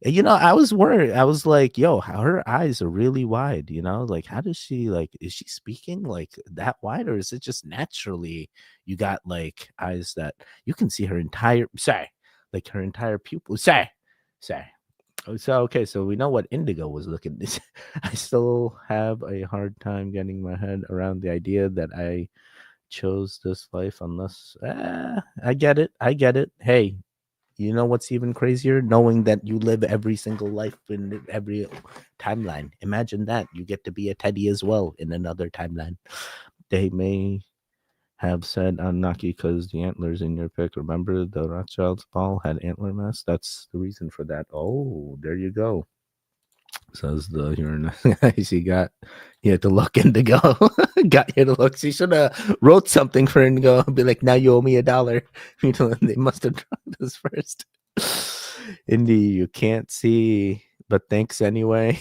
you know, I was worried. I was like, yo, her eyes are really wide, you know? Like, how does she, like, is she speaking like that wide? Or is it just naturally you got like eyes that you can see her entire, like her entire pupil? Sorry. So, okay, so we know what Indigo was looking. I still have a hard time getting my head around the idea that I chose this life unless I get it. Hey, you know what's even crazier? Knowing that you live every single life in every timeline. Imagine that. You get to be a Tedi as well in another timeline. They may have said Anunnaki because the antlers in your pic. Remember the Rothschild's ball had antler masks? That's the reason for that. Oh, there you go. Says the Uranus. He had to look Indigo. Got you to look. She should have wrote something for Indigo and be like, now you owe me $1. You know, they must have drawn this first. Indy, you can't see, but thanks anyway.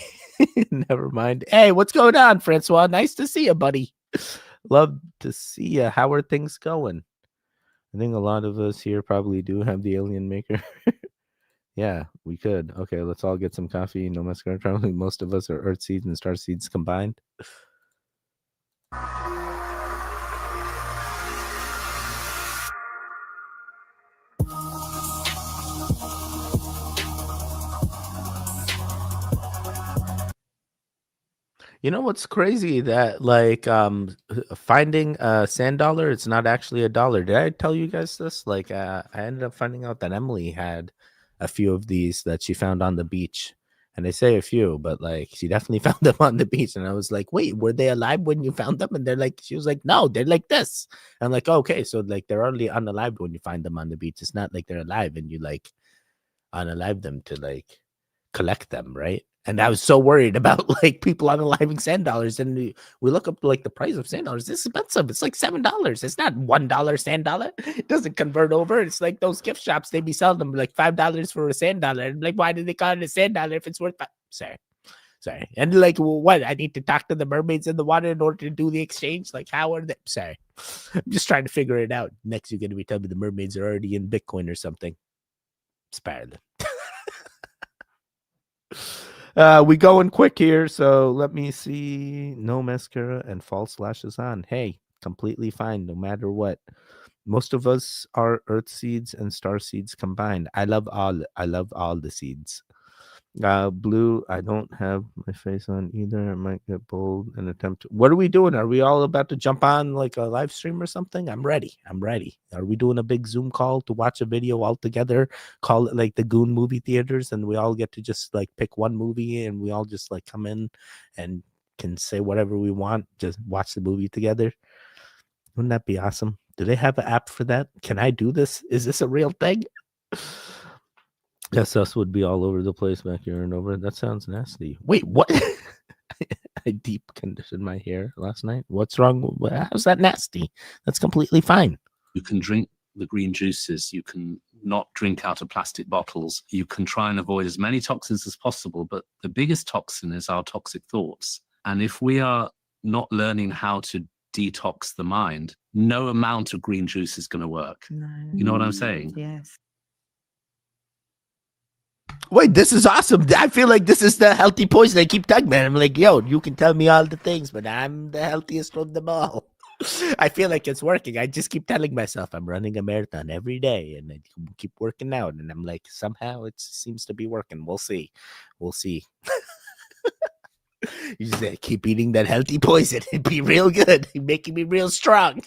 Never mind. Hey, what's going on, Francois? Nice to see you, buddy. Love to see you. How are things going? I think a lot of us here probably do have the alien maker. Yeah, we could. Okay, let's all get some coffee. No mascara. Probably most of us are earth seeds and star seeds combined. You know what's crazy? That like finding a sand dollar, it's not actually a dollar. Did I tell you guys this? Like I ended up finding out that Emily had a few of these that she found on the beach. And they say a few, but like she definitely found them on the beach. And I was like, wait, were they alive when you found them? And they're like, she was like, no, they're like this. And I'm like, okay, so like they're only unalived when you find them on the beach. It's not like they're alive and you like unalive them to like collect them, right? And I was so worried about like people unaliving sand dollars. And we look up like the price of sand dollars. It's expensive. It's like $7. It's not $1 sand dollar. It doesn't convert over. It's like those gift shops. They be selling them like $5 for a sand dollar. And like, why did they call it a sand dollar if it's worth Sorry. And like, well, what? I need to talk to the mermaids in the water in order to do the exchange? Like, how are they? Sorry. I'm just trying to figure it out. Next, you're going to be telling me the mermaids are already in Bitcoin or something. Spare them. We going quick here, so let me see. No mascara and false lashes on. Hey, completely fine, no matter what. Most of us are earth seeds and star seeds combined. I love all the seeds. Blue, I don't have my face on either. I might get bold and attempt to... What are we doing? Are we all about to jump on like a live stream or something? I'm ready. Are we doing a big Zoom call to watch a video all together? Call it like the Goon movie theaters, and we all get to just like pick one movie and we all just like come in and can say whatever we want, just watch the movie together. Wouldn't that be awesome? Do they have an app for that? Can I do this? Is this a real thing? SS would be all over the place back here and over. That sounds nasty. Wait, what? I deep conditioned my hair last night. What's wrong? How's that nasty? That's completely fine. You can drink the green juices. You can not drink out of plastic bottles. You can try and avoid as many toxins as possible. But the biggest toxin is our toxic thoughts. And if we are not learning how to detox the mind, no amount of green juice is going to work. No. You know what I'm saying? Yes. Wait, this is awesome. I feel like this is the healthy poison. I keep talking about. I'm like, yo, you can tell me all the things, but I'm the healthiest of them all. I feel like it's working. I just keep telling myself I'm running a marathon every day, and I keep working out. And I'm like, somehow it seems to be working. We'll see. You just keep eating that healthy poison. It'd be real good. You're making me real strong.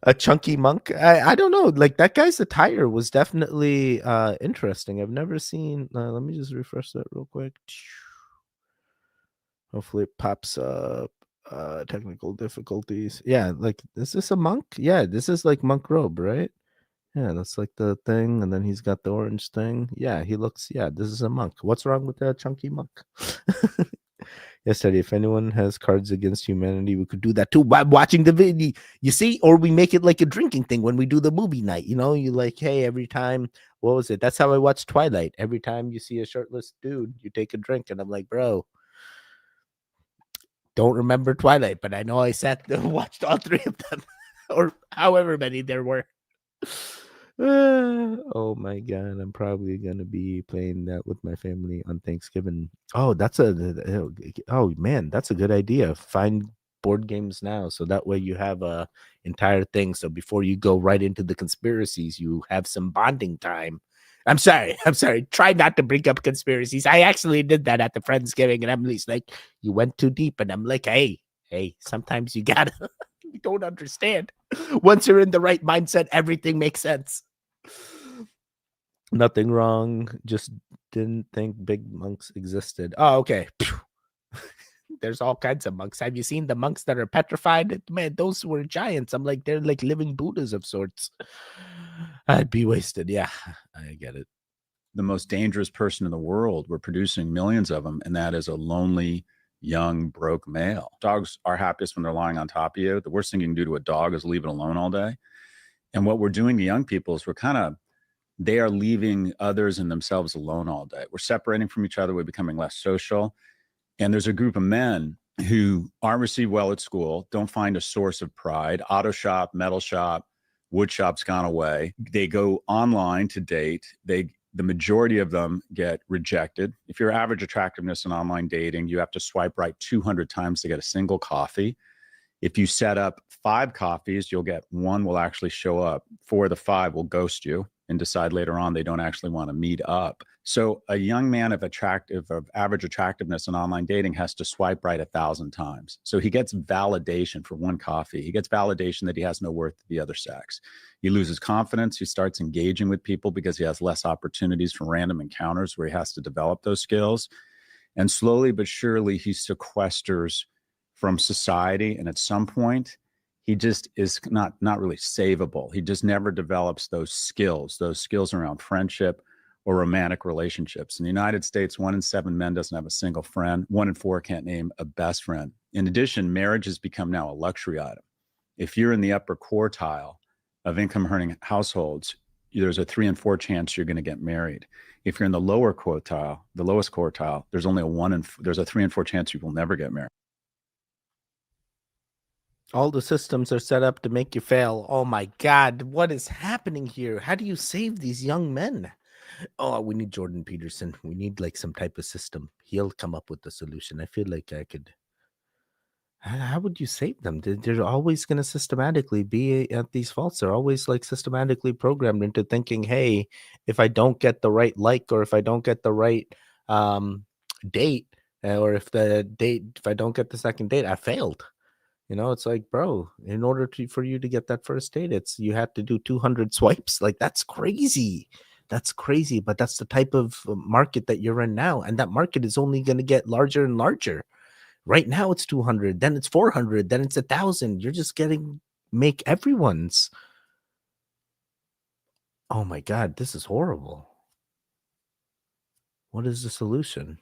A chunky monk. I don't know. Like that guy's attire was definitely interesting. I've never seen. Let me just refresh that real quick. Hopefully it pops up. Technical difficulties. Yeah, like is this a monk? Yeah, this is like monk robe, right? Yeah, that's like the thing, and then he's got the orange thing. Yeah, he looks. Yeah, this is a monk. What's wrong with that chunky monk? Yes, Teddy, if anyone has Cards Against Humanity, we could do that too by watching the video. You see, or we make it like a drinking thing when we do the movie night. You know, you like, hey, every time, what was it? That's how I watched Twilight. Every time you see a shirtless dude, you take a drink, and I'm like, bro, don't remember Twilight, but I know I sat there and watched all three of them, or however many there were. Oh my god, I'm probably gonna be playing that with my family on Thanksgiving. Oh, oh man, that's a good idea. Find board games now, so that way you have a entire thing. So before you go right into the conspiracies, you have some bonding time. I'm sorry. Try not to bring up conspiracies. I actually did that at the Friendsgiving, and Emily's like, "You went too deep," and I'm like, "Hey, sometimes you gotta." You don't understand. Once you're in the right mindset, everything makes sense. Nothing wrong. Just didn't think big monks existed. Oh, okay. there's all kinds of monks. Have you seen the monks that are petrified? Man, those were giants. I'm like, they're like living Buddhas of sorts. I'd be wasted. Yeah, I get it. The most dangerous person in the world, we're producing millions of them, and that is a lonely, young, broke male. Dogs are happiest when they're lying on top of you. The worst thing you can do to a dog is leave it alone all day. And what we're doing to young people is they are leaving others and themselves alone all day. We're separating from each other. We're becoming less social. And there's a group of men who aren't received well at school, don't find a source of pride. Auto shop, metal shop, wood shop's gone away. They go online to date. The majority of them get rejected. If your average attractiveness in online dating, you have to swipe right 200 times to get a single coffee. If you set up 5 coffees, you'll get 1 will actually show up. 4 of the 5 will ghost you and decide later on they don't actually want to meet up. So a young man of average attractiveness in online dating has to swipe right 1,000 times. So he gets validation for 1 coffee. He gets validation that he has no worth to the other sex. He loses confidence. He starts engaging with people because he has less opportunities for random encounters where he has to develop those skills. And slowly but surely he sequesters from society. And at some point, he just is not really savable. He just never develops those skills around friendship or romantic relationships. In the United States, 1 in 7 men doesn't have a single friend. 1 in 4 can't name a best friend. In addition, marriage has become now a luxury item. If you're in the upper quartile of income-earning households, there's a 3 in 4 chance you're going to get married. If you're in the lower quartile, the lowest quartile, there's only there's a 3 in 4 chance you will never get married. All the systems are set up to make you fail. Oh my God, what is happening here? How do you save these young men? Oh, we need Jordan Peterson. We need like some type of system. He'll come up with the solution. I feel like I could. How would you save them? They're always going to systematically be at these faults. They're always like systematically programmed into thinking, hey, if I don't get the right like, or if I don't get the right date, or if I don't get the second date, I failed. You know, it's like, bro, in order for you to get that first date, you have to do 200 swipes. Like, that's crazy. That's crazy. But that's the type of market that you're in now. And that market is only going to get larger and larger. Right now it's 200, then it's 400, then it's 1,000. You're just make everyone's. Oh my God, this is horrible. What is the solution?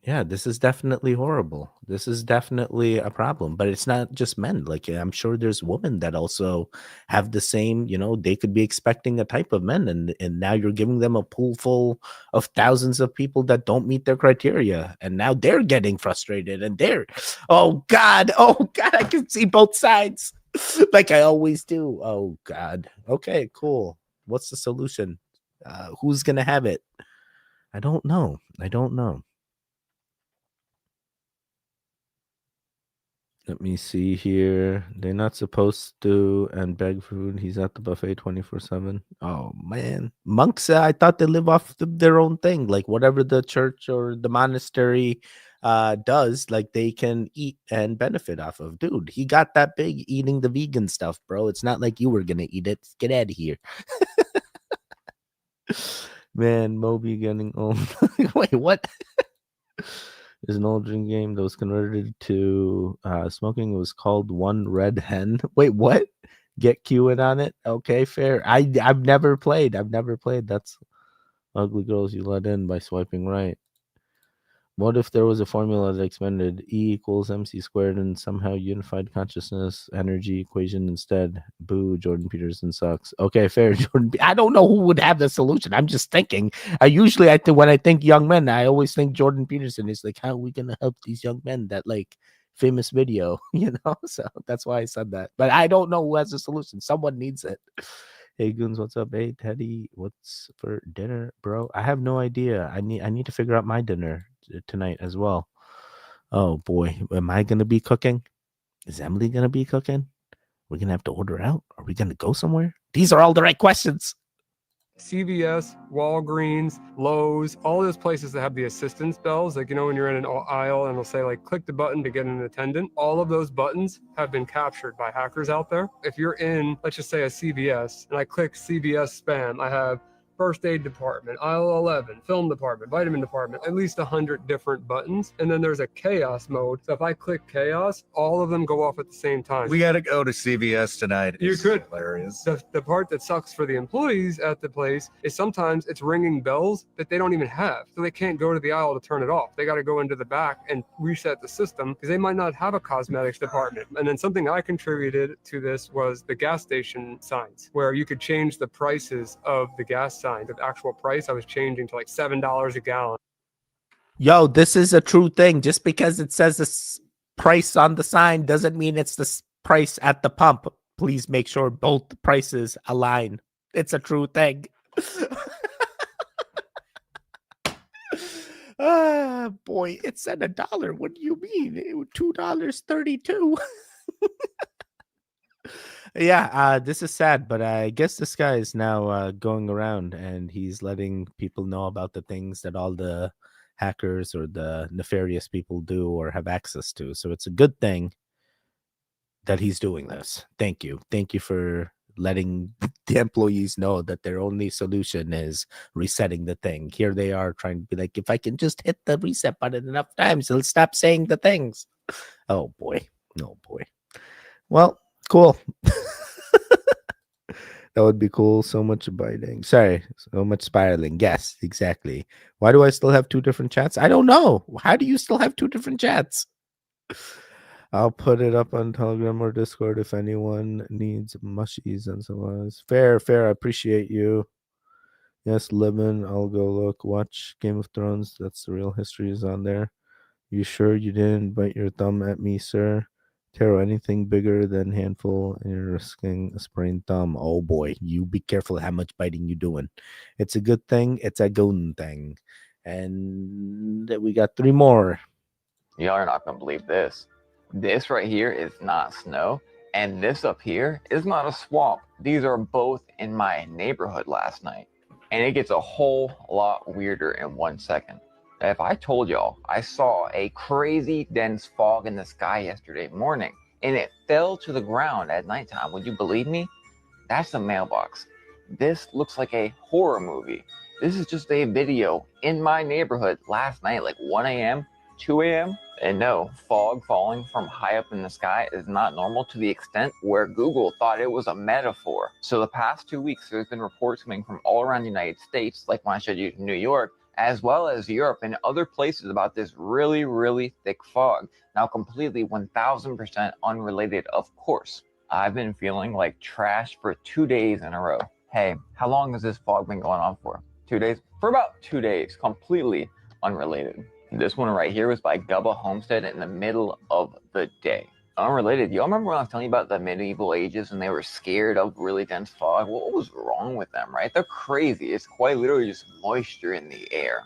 Yeah, this is definitely horrible. This is definitely a problem, but it's not just men. Like, I'm sure there's women that also have the same, they could be expecting a type of men, and now you're giving them a pool full of thousands of people that don't meet their criteria, and now they're getting frustrated, and oh God, I can see both sides like I always do. Oh God. Okay, cool. What's the solution? Who's going to have it? I don't know. Let me see here. They're not supposed to and beg food. He's at the buffet 24/7. Oh man, monks! I thought they live off their own thing, like whatever the church or the monastery does, like they can eat and benefit off of. Dude, he got that big eating the vegan stuff, bro. It's not like you were gonna eat it. Get out of here. Man, Moby getting old. Wait, what? There's an old drink game that was converted to smoking. It was called One Red Hen. Wait, what? Get Q in on it? Okay, fair. I've never played. That's ugly girls you let in by swiping right. What if there was a formula that expanded E equals MC squared and somehow unified consciousness energy equation instead? Boo, Jordan Peterson sucks. Okay, fair. Jordan. I don't know who would have the solution. I'm just thinking. When I think young men, I always think Jordan Peterson is like, how are we gonna help these young men? That like famous video, So that's why I said that. But I don't know who has the solution. Someone needs it. Hey Goons, what's up? Hey Teddy, what's for dinner, bro? I have no idea. I need to figure out my dinner tonight as well. Oh boy, am I gonna be cooking? Is Emily gonna be cooking? We're gonna have to order out. Are we gonna go somewhere? These are all the right questions. CVS, Walgreens, Lowe's, all those places that have the assistance bells, like, when you're in an aisle and it'll say like, click the button to get an attendant. All of those buttons have been captured by hackers out there. If you're in, let's just say a CVS, and I click CVS spam, I have first aid department, aisle 11, film department, vitamin department, at least 100 different buttons. And then there's a chaos mode. So if I click chaos, all of them go off at the same time. We got to go to CVS tonight. You could. Hilarious. The part that sucks for the employees at the place is sometimes it's ringing bells that they don't even have. So they can't go to the aisle to turn it off. They got to go into the back and reset the system because they might not have a cosmetics department. And then something I contributed to this was the gas station signs, where you could change the prices of the gas sign. The actual price I was changing to like $7 a gallon. Yo, this is a true thing. Just because it says this price on the sign doesn't mean it's the price at the pump. Please make sure both prices align. It's a true thing. Ah, boy, it said $1. What do you mean? It was $2.32. Yeah, this is sad, but I guess this guy is now going around and he's letting people know about the things that all the hackers or the nefarious people do or have access to. So it's a good thing that he's doing this. Thank you. Thank you for letting the employees know that their only solution is resetting the thing. Here they are trying to be like, if I can just hit the reset button enough times, they'll stop saying the things. Oh boy. Oh boy. Well, cool. That would be cool. So much biting. Sorry, so much spiraling. Yes, exactly. Why do I still have 2 different chats? I don't know. How do you still have 2 different chats? I'll put it up on Telegram or Discord if anyone needs mushies and so on. Fair. I appreciate you. Yes, Libin. I'll go look. Watch Game of Thrones. That's the real history is on there. You sure you didn't bite your thumb at me, sir? Taro, anything bigger than handful and you're risking a sprained thumb. Oh boy, you be careful how much biting you doing. It's a good thing. It's a good thing. And we got 3 more. Y'all are not going to believe this. This right here is not snow, and this up here is not a swamp. These are both in my neighborhood last night, and it gets a whole lot weirder in 1 second. If I told y'all I saw a crazy dense fog in the sky yesterday morning, and it fell to the ground at nighttime, would you believe me? That's a mailbox. This looks like a horror movie. This is just a video in my neighborhood last night, like 1 a.m., 2 a.m. And no, fog falling from high up in the sky is not normal to the extent where Google thought it was a metaphor. So the past 2 weeks, there's been reports coming from all around the United States, like when I showed you New York, as well as Europe and other places about this really, really thick fog. Now completely 1000% unrelated, of course. I've been feeling like trash for 2 days in a row. Hey, how long has this fog been going on for? 2 days? For about 2 days, completely unrelated. This one right here was by Gubba Homestead in the middle of the day. Unrelated, y'all remember when I was telling you about the medieval ages and they were scared of really dense fog? What was wrong with them, right? They're crazy. It's quite literally just moisture in the air.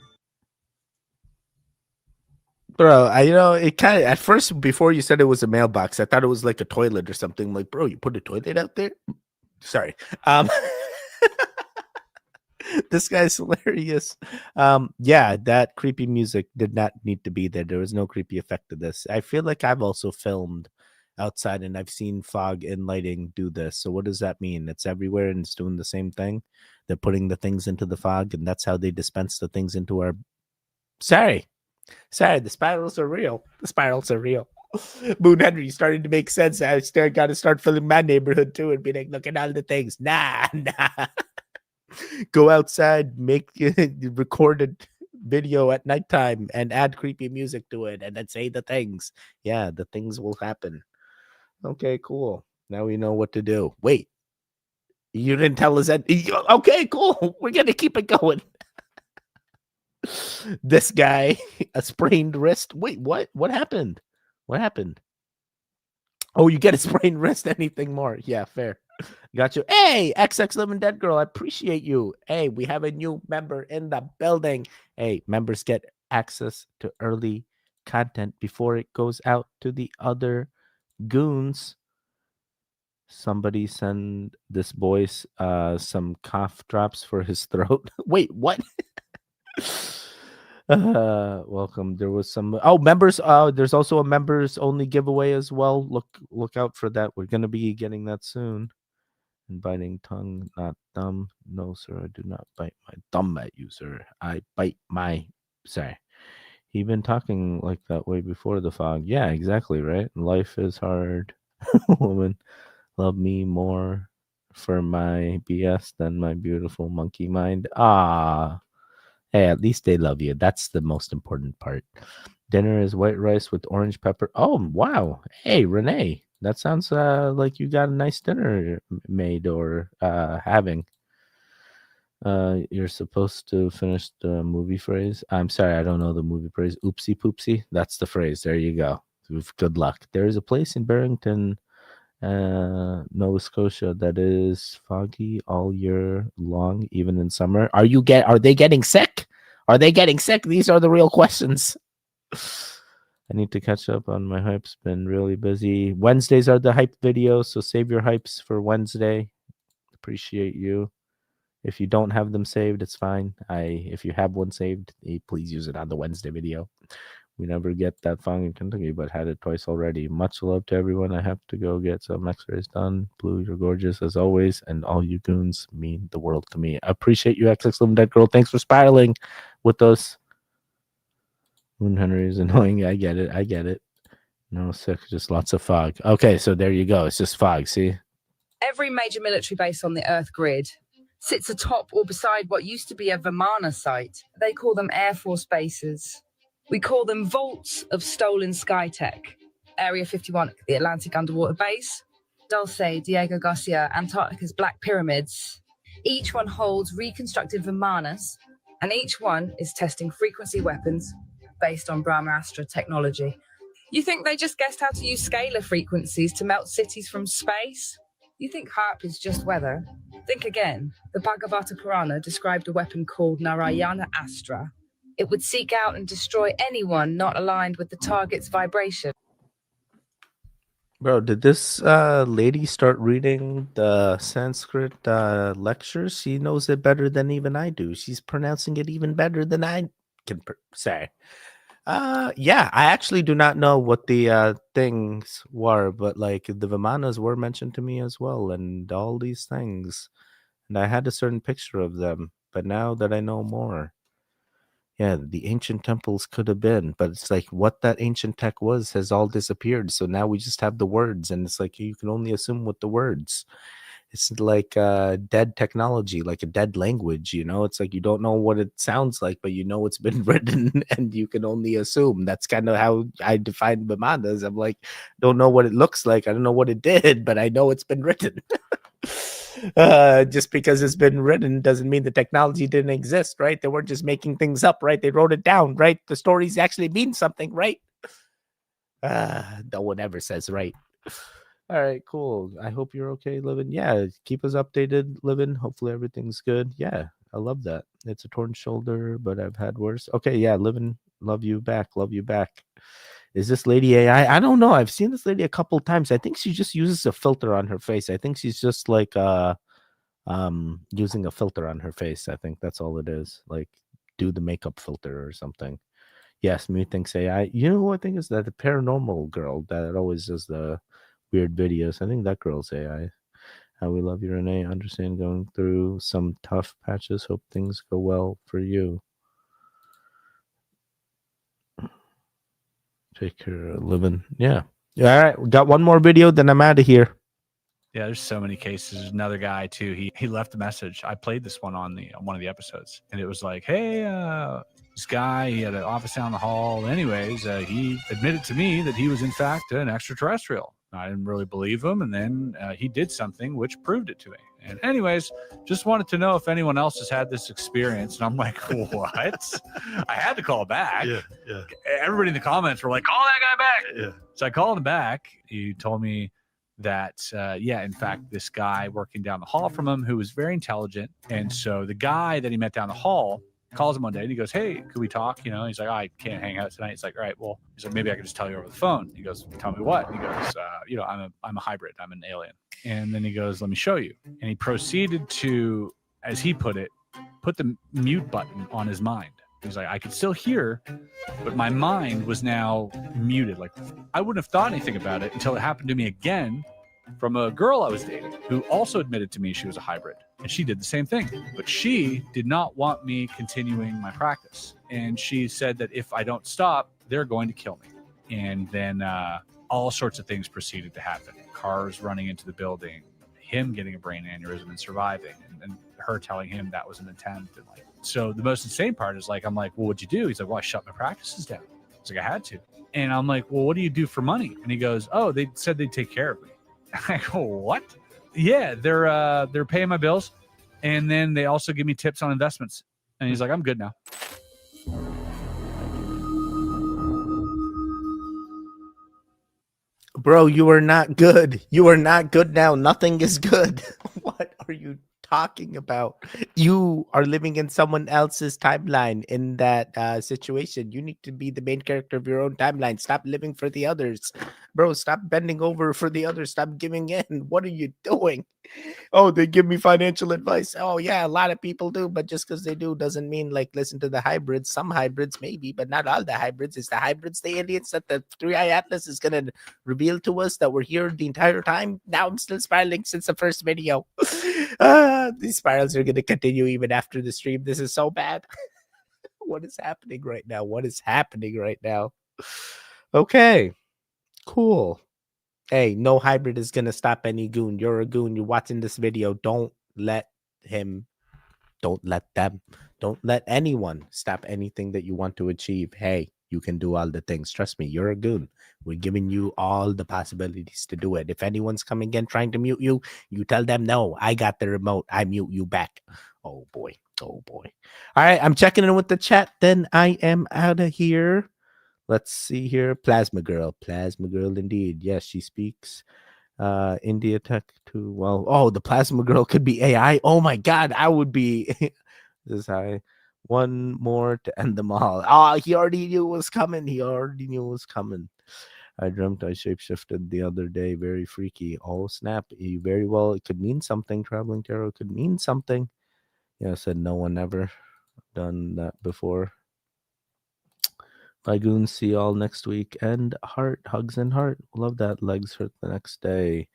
Bro, it kind of, at first, before you said it was a mailbox, I thought it was like a toilet or something. Like, bro, you put a toilet out there? Sorry. This guy's hilarious. Yeah, that creepy music did not need to be there. There was no creepy effect to this. I feel like I've also filmed outside and I've seen fog and lighting do this. So what does that mean? It's everywhere and it's doing the same thing. They're putting the things into the fog and that's how they dispense the things into our... Sorry, the spirals are real. The spirals are real. Moon Henry starting to make sense. I got to start filling my neighborhood too and be like, look at all the things. Nah. Go outside, make recorded video at nighttime and add creepy music to it and then say the things. Yeah, the things will happen. Okay, cool. Now we know what to do. Wait, you didn't tell us that. Okay, cool. We're going to keep it going. This guy, a sprained wrist. Wait, what? What happened? What happened? Oh, you get a sprained wrist. Anything more? Yeah, fair. Got you. Hey, XX Living Dead Girl, I appreciate you. Hey, we have a new member in the building. Hey, members get access to early content before it goes out to the other goons. Somebody send this boy some cough drops for his throat. Wait, what? Welcome. There was some members. There's also a members only giveaway as well. Look out for that. We're gonna be getting that soon. And biting tongue, not thumb. No, sir, I do not bite my thumb at you, sir. I bite my. Sorry. He been talking like that way before the fog. Yeah, exactly, right? Life is hard. Woman, love me more for my BS than my beautiful monkey mind. Ah. Hey, at least they love you. That's the most important part. Dinner is white rice with orange pepper. Oh, wow. Hey, Renee. That sounds like you got a nice dinner made or having. You're supposed to finish the movie phrase. I'm sorry, I don't know the movie phrase. Oopsie poopsie. That's the phrase. There you go. Good luck. There is a place in Barrington, Nova Scotia that is foggy all year long, even in summer. Are they getting sick? Are they getting sick? These are the real questions. I need to catch up on my hypes. Been really busy. Wednesdays are the hype videos, so save your hypes for Wednesday. Appreciate you. If you don't have them saved, it's fine. If you have one saved, please use it on the Wednesday video. We never get that fog in Kentucky, but had it twice already. Much love to everyone. I have to go get some x-rays done. Blue, you're gorgeous as always, and all you goons mean the world to me. I appreciate you, XX Living Dead Girl. Thanks for spiraling with us. Moon Henry is annoying. I get it. No sick, just lots of fog. Okay, so there you go. It's just fog, see? Every major military base on the Earth grid sits atop or beside what used to be a Vimana site. They call them Air Force bases. We call them vaults of stolen sky tech. Area 51, the Atlantic Underwater Base. Dulce, Diego Garcia, Antarctica's Black Pyramids. Each one holds reconstructed Vimanas, and each one is testing frequency weapons based on Brahmastra technology. You think they just guessed how to use scalar frequencies to melt cities from space? You think HARP is just weather? Think again. The Bhagavata Purana described a weapon called Narayana Astra. It would seek out and destroy anyone not aligned with the target's vibration. Bro, did this lady start reading the Sanskrit lectures? She knows it better than even I do. She's pronouncing it even better than I can say. Yeah, I actually do not know what the things were, but like the Vimanas were mentioned to me as well, and all these things. And I had a certain picture of them, but now that I know more, yeah, the ancient temples could have been, but it's like what that ancient tech was has all disappeared. So now we just have the words, and it's like you can only assume what the words. It's like dead technology, like a dead language, you know? It's like you don't know what it sounds like, but you know it's been written, and you can only assume. That's kind of how I define Bimanas. I'm like, don't know what it looks like. I don't know what it did, but I know it's been written. Just because it's been written doesn't mean the technology didn't exist, right? They weren't just making things up, right? They wrote it down, right? The stories actually mean something, right? No one ever says right. All right, cool. I hope you're okay, Livin. Yeah, keep us updated, Livin. Hopefully everything's good. Yeah, I love that. It's a torn shoulder, but I've had worse. Okay, yeah, Livin, love you back. Love you back. Is this lady AI? I don't know. I've seen this lady a couple times. I think she just uses a filter on her face. I think she's just like using a filter on her face. I think that's all it is. Like do the makeup filter or something. Yes, me thinks AI. You know who I think is that the paranormal girl that always does the weird videos. I think that girl's AI. How we love you, Renee. Understand going through some tough patches. Hope things go well for you. Take care of living. Yeah. All right. We got one more video, then I'm out of here. Yeah, there's so many cases. There's another guy too. He left a message. I played this one on one of the episodes, and it was like, "Hey, this guy, he had an office down the hall. Anyways, he admitted to me that he was in fact an extraterrestrial. I didn't really believe him, and then he did something which proved it to me. And anyways, just wanted to know if anyone else has had this experience." And I'm like, "What?" I had to call back. Yeah. Everybody in the comments were like, "Call that guy back." Yeah. So I called him back. He told me that, in fact, this guy working down the hall from him who was very intelligent. And so the guy that he met down the hall calls him one day and he goes, "Hey, could we talk?" You know, he's like, "I can't hang out tonight." He's like, "All right, well," he's like, "maybe I could just tell you over the phone." He goes, "Tell me what?" He goes, I'm a hybrid. I'm an alien." And then he goes, "Let me show you." And he proceeded to, as he put it, put the mute button on his mind. He was like, I could still hear, but my mind was now muted. Like, I wouldn't have thought anything about it until it happened to me again from a girl I was dating who also admitted to me she was a hybrid. And she did the same thing. But she did not want me continuing my practice. And she said that if I don't stop, they're going to kill me. And then all sorts of things proceeded to happen. Cars running into the building, him getting a brain aneurysm and surviving, and her telling him that was an attempt. And like, so the most insane part is like, I'm like, well, what'd you do? He's like, well, I shut my practices down. It's like, I had to. And I'm like, well, what do you do for money? And he goes, oh, they said they'd take care of me. I go, what? Yeah, they're paying my bills, and then they also give me tips on investments. And he's like, I'm good now. Bro, you are not good. You are not good now. Nothing is good. What are you talking about? You are living in someone else's timeline in that situation. You need to be the main character of your own timeline. Stop living for the others. Bro, stop bending over for the others. Stop giving in. What are you doing? Oh, they give me financial advice. Oh, yeah, a lot of people do, but just because they do doesn't mean like listen to the hybrids. Some hybrids maybe, but not all the hybrids. Is the hybrids the aliens that the 3i Atlas is going to reveal to us that we're here the entire time? Now I'm still spiraling since the first video. These spirals are going to continue even after the stream. This is so bad. What is happening right now? What is happening right now? Okay, cool. Hey, no hybrid is gonna stop any goon. You're a goon. You're watching this video. Don't let him. Don't let them. Don't let anyone stop anything that you want to achieve. Hey, you can do all the things. Trust me, you're a goon. We're giving you all the possibilities to do it. If anyone's coming in trying to mute you, you tell them no. I got the remote. I mute you back. Oh boy. Oh boy. All right, I'm checking in with the chat. Then I am out of here. Let's see here. Plasma Girl indeed. Yes, she speaks India Tech too. Well, oh, the Plasma Girl could be AI. Oh my God, I would be. This is high. One more to end them all. Oh, he already knew it was coming. I dreamt I shapeshifted the other day. Very freaky. Oh, snap. Very well. It could mean something. Traveling tarot could mean something. Yeah, I said no one ever done that before. Bye, goons. See y'all next week. And heart, hugs and heart. Love that. Legs hurt the next day.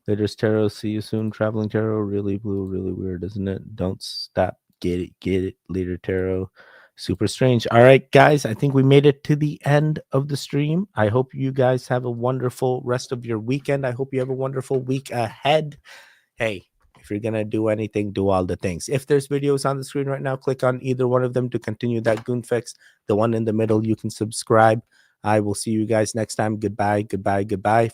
Later's tarot. See you soon. Traveling tarot. Really blue, really weird, isn't it? Don't stop. Get it. Later tarot. Super strange. All right, guys. I think we made it to the end of the stream. I hope you guys have a wonderful rest of your weekend. I hope you have a wonderful week ahead. Hey, if you're going to do anything, do all the things. If there's videos on the screen right now, click on either one of them to continue that goon fix. The one in the middle, you can subscribe. I will see you guys next time. Goodbye.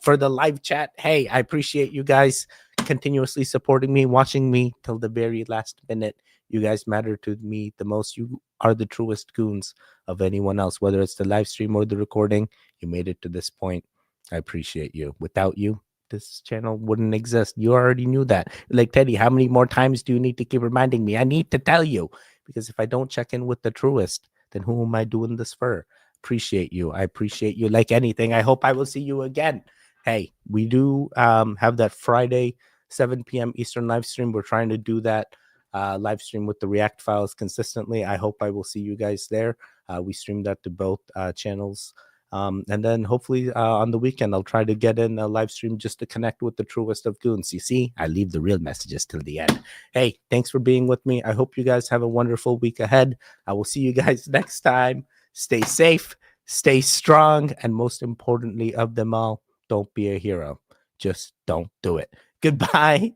For the live chat, hey, I appreciate you guys continuously supporting me, watching me till the very last minute. You guys matter to me the most. You are the truest goons of anyone else, whether it's the live stream or the recording. You made it to this point. I appreciate you. Without you, this channel wouldn't exist. You already knew that. Like, Teddy, how many more times do you need to keep reminding me? I need to tell you, because if I don't check in with the truest, then who am I doing this for? Appreciate you. I appreciate you like anything. I hope I will see you again. Hey, we do have that Friday 7 p.m. Eastern live stream. We're trying to do that live stream with the React files consistently. I hope I will see you guys there. We stream that to both channels. And then hopefully on the weekend, I'll try to get in a live stream just to connect with the truest of goons. You see, I leave the real messages till the end. Hey, thanks for being with me. I hope you guys have a wonderful week ahead. I will see you guys next time. Stay safe, stay strong, and most importantly of them all, don't be a hero. Just don't do it. Goodbye.